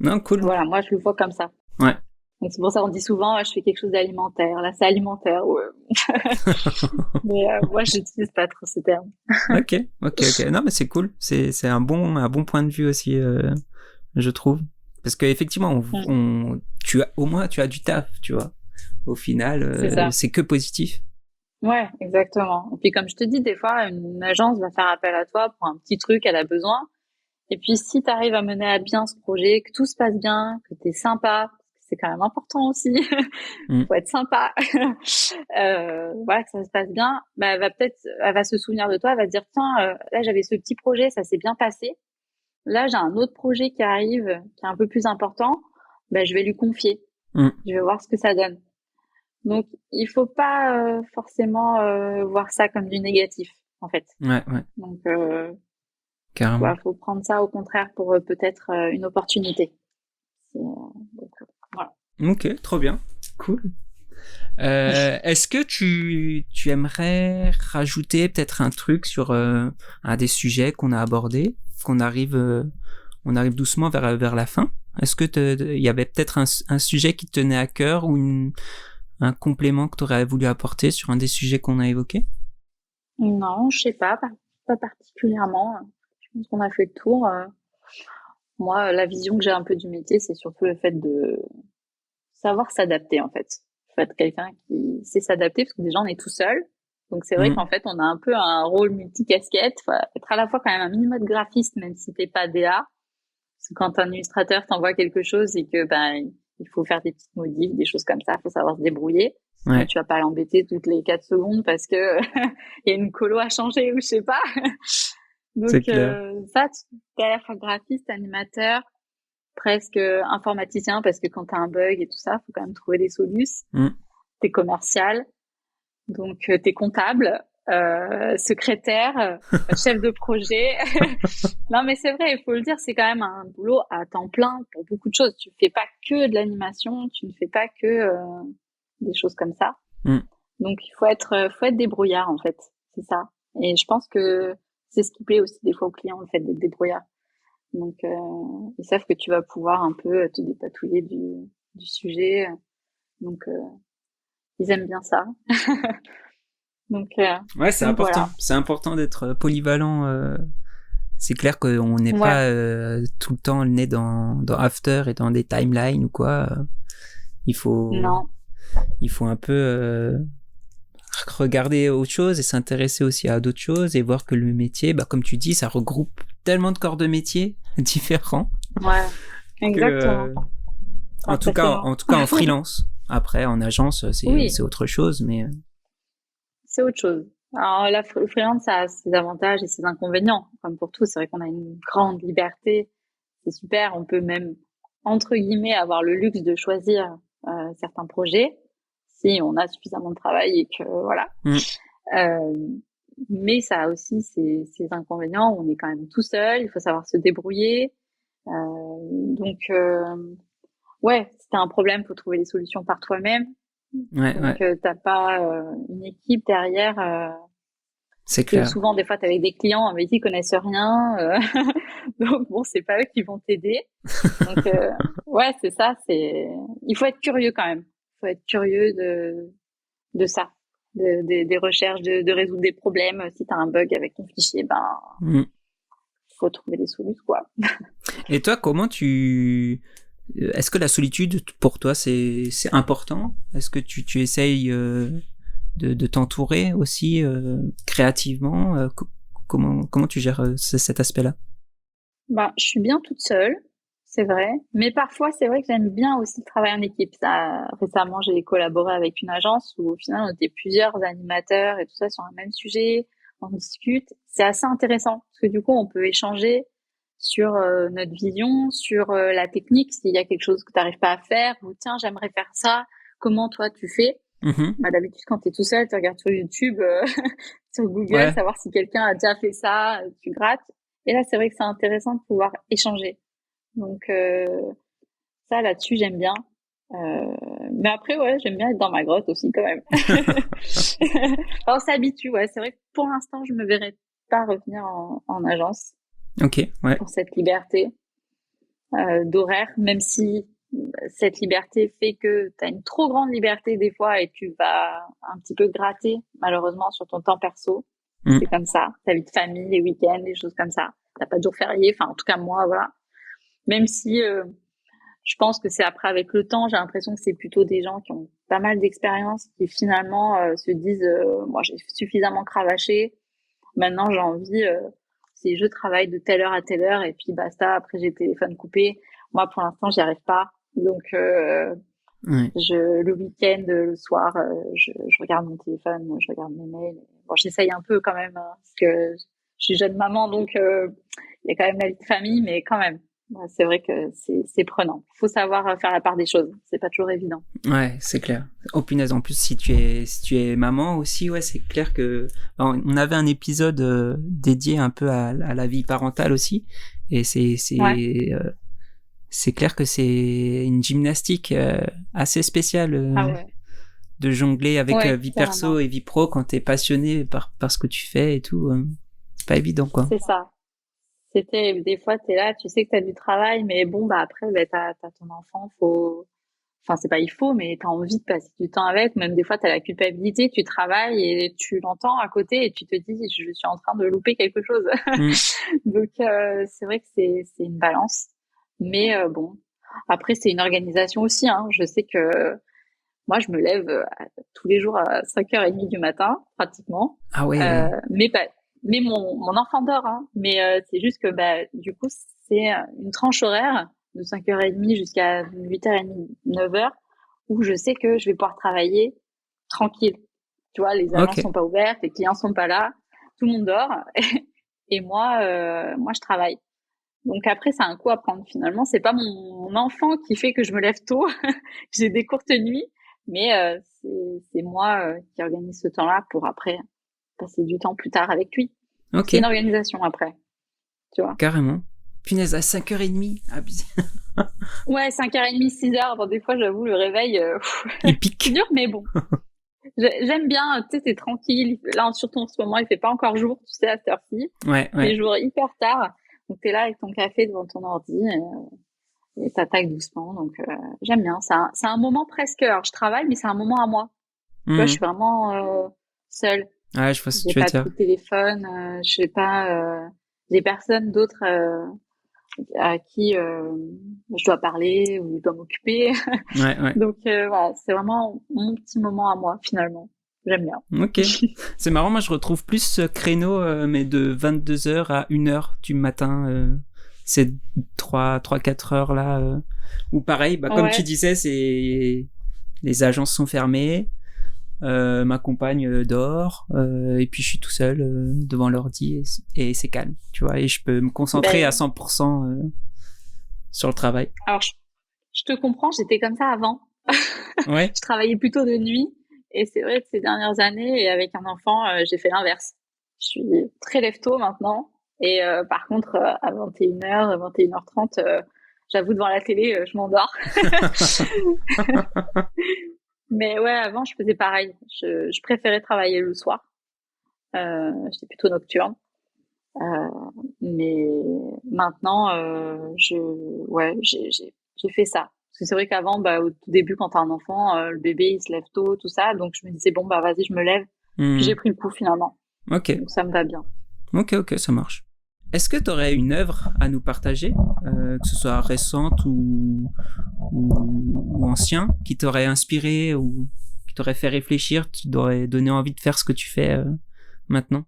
Non, cool. voilà, moi je le vois comme ça. Ouais. Donc c'est pour ça qu'on dit souvent, je fais quelque chose d'alimentaire. Là, c'est alimentaire. Ouais. Mais moi, j'utilise pas trop ce terme. Ok. Non, mais c'est cool. C'est un bon point de vue aussi, je trouve. Parce qu'effectivement, au moins, tu as du taf, tu vois. Au final, c'est que positif. Ouais, exactement. Et puis, comme je te dis, des fois, une agence va faire appel à toi pour un petit truc, elle a besoin. Et puis, si tu arrives à mener à bien ce projet, que tout se passe bien, que t'es sympa, c'est quand même important aussi. Faut être sympa. Voilà, que ça se passe bien. Bah, elle va se souvenir de toi, elle va te dire, tiens, là, j'avais ce petit projet, ça s'est bien passé. Là, j'ai un autre projet qui arrive, qui est un peu plus important. Ben, je vais lui confier. Je vais voir ce que ça donne. Donc, il faut pas forcément voir ça comme du négatif, en fait. Ouais. Donc, carrément. faut prendre ça au contraire pour peut-être une opportunité. Donc, voilà. Ok, trop bien, cool. Est-ce que tu aimerais rajouter peut-être un truc sur un des sujets qu'on a abordé, qu'on arrive doucement vers la fin? Est-ce que il y avait peut-être un sujet qui te tenait à cœur ou un complément que tu aurais voulu apporter sur un des sujets qu'on a évoqués? Non, je sais pas particulièrement. Je pense qu'on a fait le tour. Moi, la vision que j'ai un peu du métier, c'est surtout le fait de savoir s'adapter, en fait. Faut être quelqu'un qui sait s'adapter parce que déjà, on est tout seul. Donc, c'est vrai qu'en fait, on a un peu un rôle multicasquette. Faut être à la fois quand même un minimum de graphiste, même si t'es pas DA. Parce que quand un illustrateur t'envoie quelque chose et que, il faut faire des petites modifs, des choses comme ça, faut savoir se débrouiller. Ouais. Tu vas pas l'embêter toutes les 4 secondes parce que il y a une colo à changer ou je sais pas. Donc, ça, t'es à la fois graphiste, animateur, presque informaticien parce que quand t'as un bug et tout ça, faut quand même trouver des solutions. T'es commercial, donc t'es comptable, secrétaire, chef de projet. Non, mais c'est vrai, il faut le dire, c'est quand même un boulot à temps plein pour beaucoup de choses. Tu fais pas que de l'animation, tu ne fais pas que des choses comme ça. Donc il faut être débrouillard en fait, c'est ça. Et je pense que c'est ce qui plaît aussi des fois aux clients, le fait d'être débrouillard. Donc ils savent que tu vas pouvoir un peu te dépatouiller du sujet. Donc ils aiment bien ça. Donc ouais, c'est important. Voilà. C'est important d'être polyvalent. C'est clair qu'on n'est pas tout le temps le nez dans After et dans des timelines ou quoi. Il faut un peu regarder autre chose et s'intéresser aussi à d'autres choses et voir que le métier, comme tu dis, ça regroupe tellement de corps de métier différents. Ouais, exactement. En tout cas en freelance. Après, en agence, c'est autre chose, mais c'est autre chose. Alors le freelance, ça a ses avantages et ses inconvénients. Comme pour tout, c'est vrai qu'on a une grande liberté. C'est super. On peut même, entre guillemets, avoir le luxe de choisir certains projets si on a suffisamment de travail et que voilà. Mais ça a aussi ses inconvénients. On est quand même tout seul. Il faut savoir se débrouiller. Donc, ouais, si t'as un problème, faut trouver les solutions par toi-même. Donc, t'as pas une équipe derrière. C'est clair. Souvent, des fois, t'as avec des clients avec qui ils connaissent rien. Donc, bon, c'est pas eux qui vont t'aider. Donc, ouais, c'est ça. Il faut être curieux quand même. Il faut être curieux de ça, des recherches, de résoudre des problèmes. Si t'as un bug avec ton fichier, faut trouver des solutions, quoi. Et toi, est-ce que la solitude pour toi c'est important? Est-ce que tu essayes de t'entourer aussi créativement? Comment tu gères cet aspect-là? Je suis bien toute seule, c'est vrai. Mais parfois, c'est vrai que j'aime bien aussi travailler en équipe. Récemment, j'ai collaboré avec une agence où au final, on était plusieurs animateurs et tout ça sur un même sujet. On discute. C'est assez intéressant parce que du coup, on peut échanger sur notre vision, sur la technique, s'il y a quelque chose que tu n'arrives pas à faire, ou tiens, j'aimerais faire ça, comment toi tu fais? D'habitude, quand tu es tout seul, tu regardes sur YouTube, sur Google, savoir si quelqu'un a déjà fait ça, tu grattes. Et là, c'est vrai que c'est intéressant de pouvoir échanger. Donc ça, là-dessus, j'aime bien. Mais après, ouais, j'aime bien être dans ma grotte aussi, quand même. On s'habitue, ouais. C'est vrai que pour l'instant, je me verrais pas revenir en agence Ok, ouais. pour cette liberté d'horaire, même si cette liberté fait que tu as une trop grande liberté des fois et tu vas un petit peu gratter, malheureusement, sur ton temps perso. C'est comme ça. Ta vie de famille, les week-ends, les choses comme ça. T'as pas de jour férié. Enfin, en tout cas, moi, voilà. Même si je pense que c'est après, avec le temps, j'ai l'impression que c'est plutôt des gens qui ont pas mal d'expérience qui finalement se disent moi, j'ai suffisamment cravaché. Maintenant, j'ai envie, c'est je travaille de telle heure à telle heure et puis basta. Après, j'ai le téléphone coupé. Moi, pour l'instant, j'y arrive pas. Donc, Ouais. le week-end, le soir, je regarde mon téléphone, je regarde mes mails. Bon, j'essaye un peu quand même, hein, parce que je suis jeune maman, donc il y a quand même la vie de famille, mais quand même, ouais, c'est vrai que c'est prenant. Faut savoir faire la part des choses. C'est pas toujours évident. Ouais, c'est clair. Oh punaise, en plus si tu es maman aussi, ouais, c'est clair que on avait un épisode dédié un peu à la vie parentale aussi, et Ouais, c'est clair que c'est une gymnastique assez spéciale ah ouais, de jongler avec ouais, vie perso carrément. et vie pro quand t'es passionné par ce que tu fais et tout. C'est pas évident, quoi. C'est ça. C'était des fois, t'es là, tu sais que t'as du travail, mais bon, bah après, bah, t'as ton enfant, faut. Enfin, c'est pas il faut, mais t'as envie de passer du temps avec. Même des fois, t'as la culpabilité, tu travailles et tu l'entends à côté et tu te dis, je suis en train de louper quelque chose. Mm. Donc, c'est vrai que c'est une balance. Mais bon, après, c'est une organisation aussi. Hein. Je sais que moi, je me lève tous les jours à 5h30 du matin, pratiquement. Ah Euh, ouais. mais pas, mais mon enfant dort. Hein. Mais c'est juste que bah, du coup, c'est une tranche horaire de 5h30 jusqu'à 8h30, 9h, où je sais que je vais pouvoir travailler tranquille. Tu vois, les agences Ok. sont pas ouvertes, les clients sont pas là, tout le monde dort, et moi, je travaille. Donc après, c'est un coup à prendre finalement. C'est pas mon enfant qui fait que je me lève tôt. J'ai des courtes nuits, mais c'est moi qui organise ce temps-là pour après passer du temps plus tard avec lui. Ok. C'est une organisation après, tu vois. Carrément. Punaise, à 5h30. Ah, Ouais, 5h30, 6h. Bon, des fois, j'avoue, le réveil, il c'est pique. dur, mais bon. J'aime bien, tu sais, c'est tranquille. Là, surtout en ce moment, il fait pas encore jour, tu sais, à cette heure-ci. Ouais, Il fait ouais. jour hyper tard. Donc, t'es là avec ton café devant ton ordi. Et t'attaques doucement. Donc, j'aime bien. C'est un moment presque. Alors, je travaille, mais c'est un moment à moi. Tu vois, je suis Mhm. vraiment seule. Ouais, je vois ce que J'ai tu veux pas de coup dire. de téléphone. Je sais pas. J'ai personne d'autre à qui je dois parler ou je dois m'occuper. Ouais, ouais. Donc, voilà, c'est vraiment mon petit moment à moi, finalement. J'aime bien. Ok. C'est marrant, moi je retrouve plus ce créneau, mais de 22h à 1h du matin. Ces 4 heures là. Où pareil, bah, comme tu Ouais, disais, les agences sont fermées. Ma compagne dort. Et puis je suis tout seul devant l'ordi et c'est calme, tu vois. Et je peux me concentrer à ben, 100% sur le travail. alors, je te comprends, j'étais comme ça avant. Ouais. Je travaillais plutôt de nuit. Et c'est vrai que ces dernières années, et avec un enfant, j'ai fait l'inverse. Je suis très lève-tôt maintenant. Et par contre, à 21h, 21h30, j'avoue, devant la télé, je m'endors. Mais ouais, avant, je faisais pareil. Je préférais travailler le soir. J'étais plutôt nocturne. Euh, mais maintenant, ouais, j'ai fait ça. Parce que c'est vrai qu'avant, bah, au tout début, quand t'as un enfant, le bébé, il se lève tôt, tout ça. Donc, je me disais, bon, bah, vas-y, je me lève. Puis j'ai Hmm. pris le coup, finalement. Ok. Donc, ça me va bien. Ok, ok, ça marche. Est-ce que tu aurais une œuvre à nous partager, que ce soit récente ou ancien, qui t'aurait inspiré ou qui t'aurait fait réfléchir, qui t'aurait donné envie de faire ce que tu fais maintenant?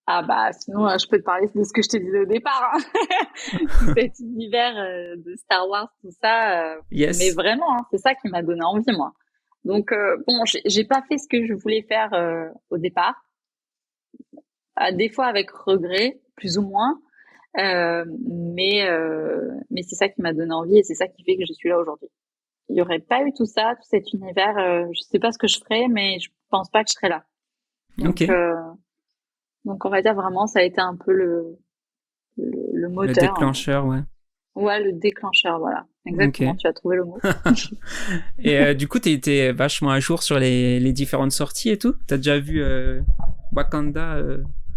Ah, bah, sinon, je peux te parler de ce que je te disais au départ, hein. Tout cet univers de Star Wars, tout ça. Mais Yes. vraiment, hein, c'est ça qui m'a donné envie, moi. Donc, bon, j'ai pas fait ce que je voulais faire au départ. Des fois avec regret, plus ou moins. Mais c'est ça qui m'a donné envie et c'est ça qui fait que je suis là aujourd'hui. Il y aurait pas eu tout ça, tout cet univers, je sais pas ce que je ferais, mais je pense pas que je serais là. Ok. Donc on va dire vraiment, ça a été un peu le Le moteur, hein. déclencheur, ouais. Ouais, le déclencheur, voilà. Exactement, Ok. tu as trouvé le mot. Et du coup, t'es vachement à jour sur les différentes sorties et tout. T'as déjà vu Wakanda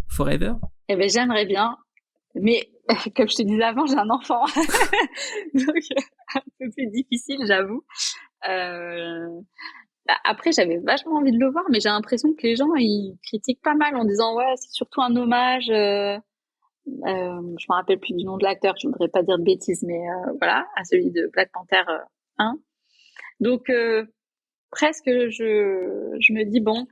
Forever? Eh ben, j'aimerais bien, mais comme je te disais avant, j'ai un enfant. Donc, un peu plus difficile, j'avoue. Euh, Après, j'avais vachement envie de le voir, mais j'ai l'impression que les gens, ils critiquent pas mal en disant, ouais, c'est surtout un hommage. Je me rappelle plus du nom de l'acteur, je voudrais pas dire de bêtises, mais voilà, à celui de Black Panther 1. Donc, presque, je me dis, bon,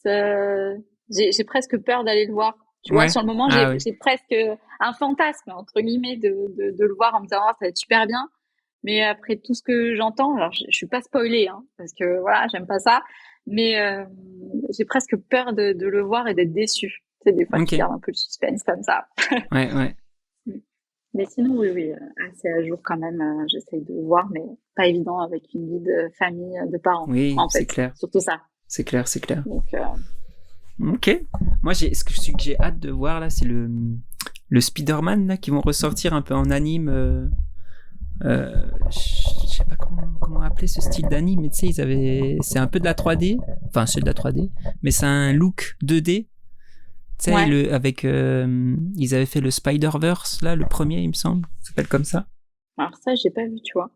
j'ai presque peur d'aller le voir. Tu vois, Ouais. sur le moment, Ah oui. j'ai presque un fantasme, entre guillemets, de le voir en me disant, oh, ça va être super bien. Mais après tout ce que j'entends, alors je suis pas spoilée, hein, parce que voilà, j'aime pas ça, mais j'ai presque peur de le voir et d'être déçue. Tu sais, des fois, tu Ok. gardes un peu le suspense comme ça. Ouais, ouais. Mais sinon, oui, oui, assez à jour quand même. J'essaye de voir, mais pas évident avec une vie de famille, de parents, Oui, en c'est fait. clair. Surtout ça. C'est clair, c'est clair. Donc, Ok. Moi, ce que j'ai hâte de voir là, c'est le Spider-Man là qui vont ressortir un peu en anime. Je sais pas comment appeler ce style d'anime, mais tu sais, c'est un peu de la 3D. Enfin, c'est de la 3D, mais c'est un look 2D. Tu sais, ouais. ils avaient fait le Spider-Verse là, le premier, il me semble. Ça s'appelle comme ça. Alors ça, j'ai pas vu, tu vois.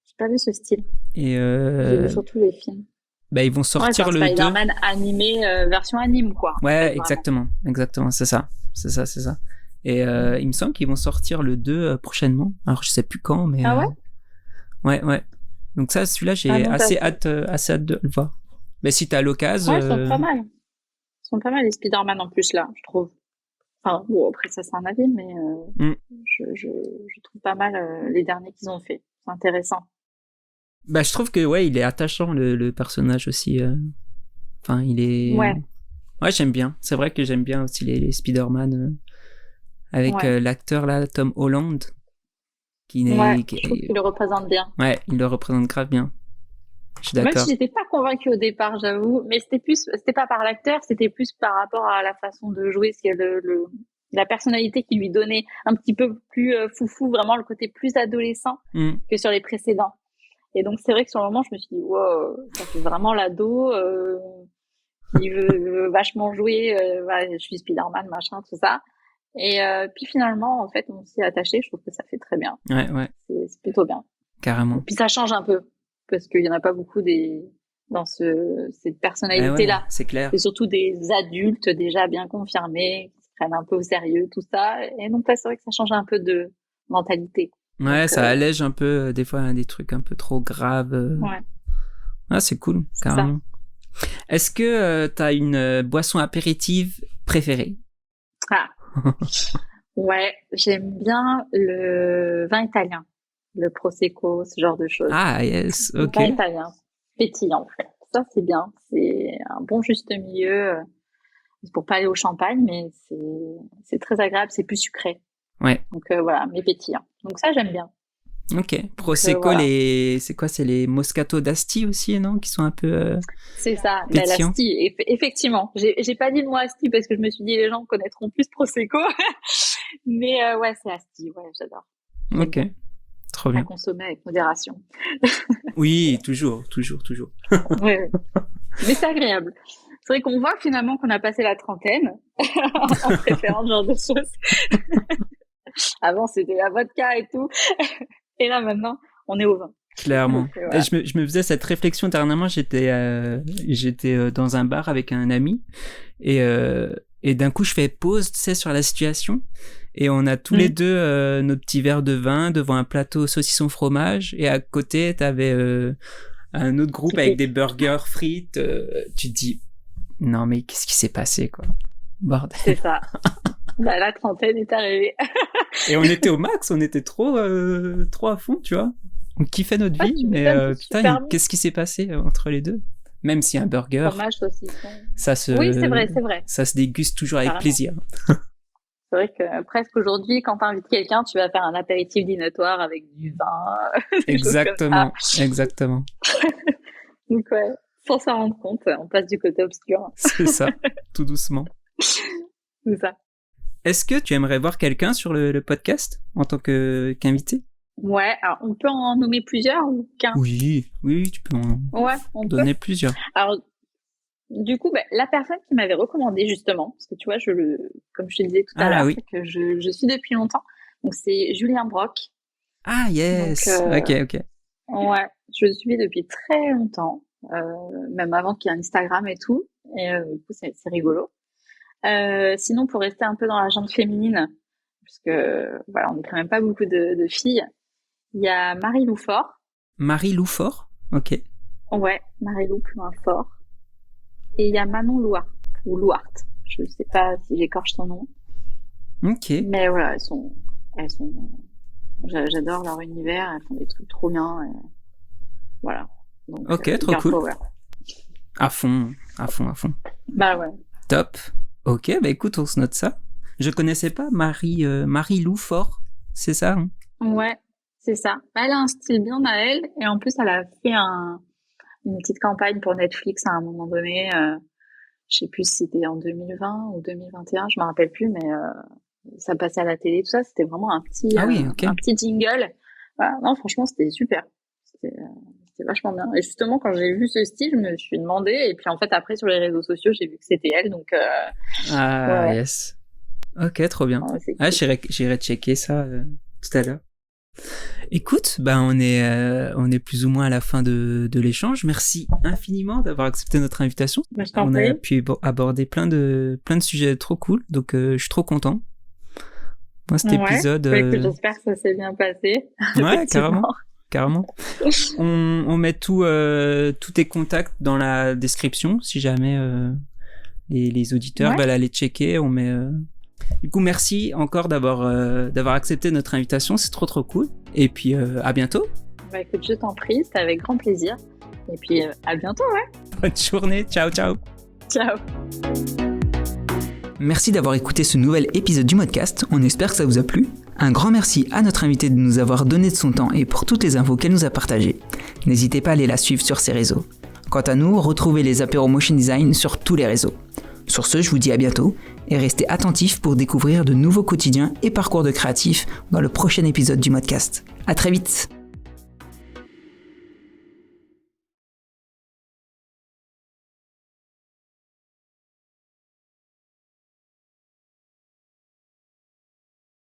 J'ai pas vu ce style. Et J'ai vu surtout les films. bah, ils vont Ouais, c'est sortir un le 2. Spider-Man animé, version anime, quoi, en fait, Ouais, vraiment. exactement, c'est ça. C'est ça, c'est ça. Et il me semble qu'ils vont sortir le 2 prochainement. Alors je sais plus quand, mais Ah ouais? ouais, ouais. Donc ça, celui-là, Ah j'ai non, assez hâte de le voir. Mais si t'as l'occasion, ouais, ils sont pas mal. Ils sont pas mal, les Spider-Man, en plus, là, je trouve. Enfin, bon, après, ça, c'est un avis, mais hmm. je trouve pas mal les derniers qu'ils ont fait. C'est intéressant. Bah, je trouve que ouais, il est attachant le personnage aussi. Enfin, il est. Ouais, Ouais, j'aime bien. C'est vrai que j'aime bien aussi les Spider-Man avec ouais, l'acteur là, Tom Holland, ouais. Je trouve qu'il le représente bien. ouais, il le représente grave bien. Je suis Même si d'accord. j'étais pas convaincue au départ, j'avoue, mais c'était pas par l'acteur, c'était plus par rapport à la façon de jouer, c'est la personnalité qui lui donnait un petit peu plus foufou, vraiment le côté plus adolescent Hmm. que sur les précédents. Et donc c'est vrai que sur le moment, je me suis dit, wow, ça fait vraiment l'ado qui veut vachement jouer, voilà, je suis Spider-Man, machin, tout ça. Et puis finalement, en fait, on s'y est attaché. Je trouve que ça fait très bien. Ouais, ouais, C'est plutôt bien. Et carrément. puis ça change un peu parce qu'il y en a pas beaucoup dans cette Eh ouais, personnalité-là. c'est clair. C'est surtout des adultes déjà bien confirmés qui se prennent un peu au sérieux, tout ça. Et donc là, c'est vrai que ça change un peu de mentalité. Ouais, Donc ça allège un peu des fois des trucs un peu trop graves. ouais, Ah, c'est cool, c'est ça. carrément. Est-ce que t'as une boisson apéritive préférée? Ah, ouais, j'aime bien le vin italien, le prosecco, ce genre de choses. Ah, yes, Le ok. vin italien, pétillant en fait. Ça c'est bien, c'est un bon juste milieu. C'est pour pas aller au champagne, mais c'est très agréable, c'est plus sucré. Ouais, Donc voilà, mais pétillant. Donc ça j'aime bien. ok. Donc Prosecco, voilà, c'est quoi? C'est les Moscato d'Asti aussi, non? Qui sont un peu c'est ça. Ben, pétillants. l'Asti, effectivement. J'ai pas dit le mot Asti parce que je me suis dit les gens connaîtront plus Prosecco, mais ouais c'est Asti, ouais j'adore. J'aime Ok, bien. trop À bien. consommer avec modération. Oui, toujours, toujours, toujours. Ouais, ouais. Mais c'est agréable. C'est vrai qu'on voit finalement qu'on a passé la trentaine en préférant ce genre de choses. Avant, c'était la vodka et tout. Et là, maintenant, on est au vin. Clairement. Donc, voilà. Je me faisais cette réflexion dernièrement. J'étais dans un bar avec un ami et d'un coup je fais pause, tu sais, sur la situation et on a tous les deux nos petits verres de vin devant un plateau saucisson fromage et à côté t'avais un autre groupe avec des burgers frites. Tu te dis non mais qu'est-ce qui s'est passé quoi, bordel. C'est ça. Bah, la trentaine est arrivée. Et on était au max, on était trop à fond, tu vois. On kiffait notre Ah, vie, tu mais m'étonnes, c'est putain, super bon. qu'est-ce qui s'est passé entre les deux? Même si un burger, Fromage, saucisson. ça Oui, c'est vrai. ça se déguste toujours avec Carrément. plaisir. C'est vrai que presque aujourd'hui, quand t'invites quelqu'un, tu vas faire un apéritif dînatoire avec du vin, des choses comme ça. Exactement. Donc, ouais, sans s'en rendre compte, on passe du côté obscur. C'est ça, tout doucement. C'est ça. Est-ce que tu aimerais voir quelqu'un sur le podcast en tant qu'invité? Ouais, alors on peut en nommer plusieurs ou qu'un? Oui, tu peux en Ouais, on peut. donner plusieurs. Alors, du coup, la personne qui m'avait recommandé justement, parce que tu vois, comme je te disais tout à Ah l'heure, oui. que je suis depuis longtemps, donc c'est Julien Brock. Ah Donc, yes. Ok. ouais, je le suis depuis très longtemps, même avant qu'il y ait un Instagram et tout. Et du coup, c'est rigolo. Sinon, pour rester un peu dans la gente féminine, puisque voilà, on n'est quand même pas beaucoup de filles, il y a Marie-Lou Fort. Marie-Lou Fort. Ok. Ouais, Marie-Lou plus un fort. Et il y a Manon Louart, ou Louart. Je sais pas si j'écorche son nom. Ok. Mais voilà, j'adore leur univers, elles font des trucs trop bien. Et voilà. Donc, Ok, trop girl cool. power. À fond. Bah ouais. Top. Ok, bah écoute, on se note ça. Je connaissais pas Marie-Lou Fort. C'est ça, hein? Ouais, c'est ça. Elle a un style bien à elle, et en plus, elle a fait une petite campagne pour Netflix à un moment donné. Je sais plus si c'était en 2020 ou 2021, je me rappelle plus, mais ça passait à la télé, tout ça. C'était vraiment Ah oui, ok. un petit jingle. Voilà. Non, franchement, c'était super. C'était vachement bien. Et justement, quand j'ai vu ce style, je me suis demandé. Et puis, en fait, après, sur les réseaux sociaux, j'ai vu que c'était elle. Donc, Ah ouais, yes. Ok, trop bien. ouais, c'est Ah, cool. j'irai checker ça tout à l'heure. Écoute, bah on est plus ou moins à la fin de l'échange. Merci infiniment d'avoir accepté notre invitation. Bah, je t'en On a prie. pu aborder plein de sujets trop cool, donc je suis trop content. Moi, cet Ouais. épisode, Bah, écoute, j'espère que ça s'est bien passé. ouais, Effectivement. carrément. On met tous tes contacts dans la description, si jamais les auditeurs Ouais. veulent aller checker. On met. Du coup, merci encore d'avoir accepté notre invitation. C'est trop cool. Et puis à bientôt. Bah, écoute, je t'en prie. C'était avec grand plaisir. Et puis, à bientôt, ouais. Bonne journée. Ciao. Ciao. Merci d'avoir écouté ce nouvel épisode du Modcast, on espère que ça vous a plu. Un grand merci à notre invitée de nous avoir donné de son temps et pour toutes les infos qu'elle nous a partagées. N'hésitez pas à aller la suivre sur ses réseaux. Quant à nous, retrouvez les apéros Motion Design sur tous les réseaux. Sur ce, je vous dis à bientôt et restez attentifs pour découvrir de nouveaux quotidiens et parcours de créatifs dans le prochain épisode du Modcast. À très vite.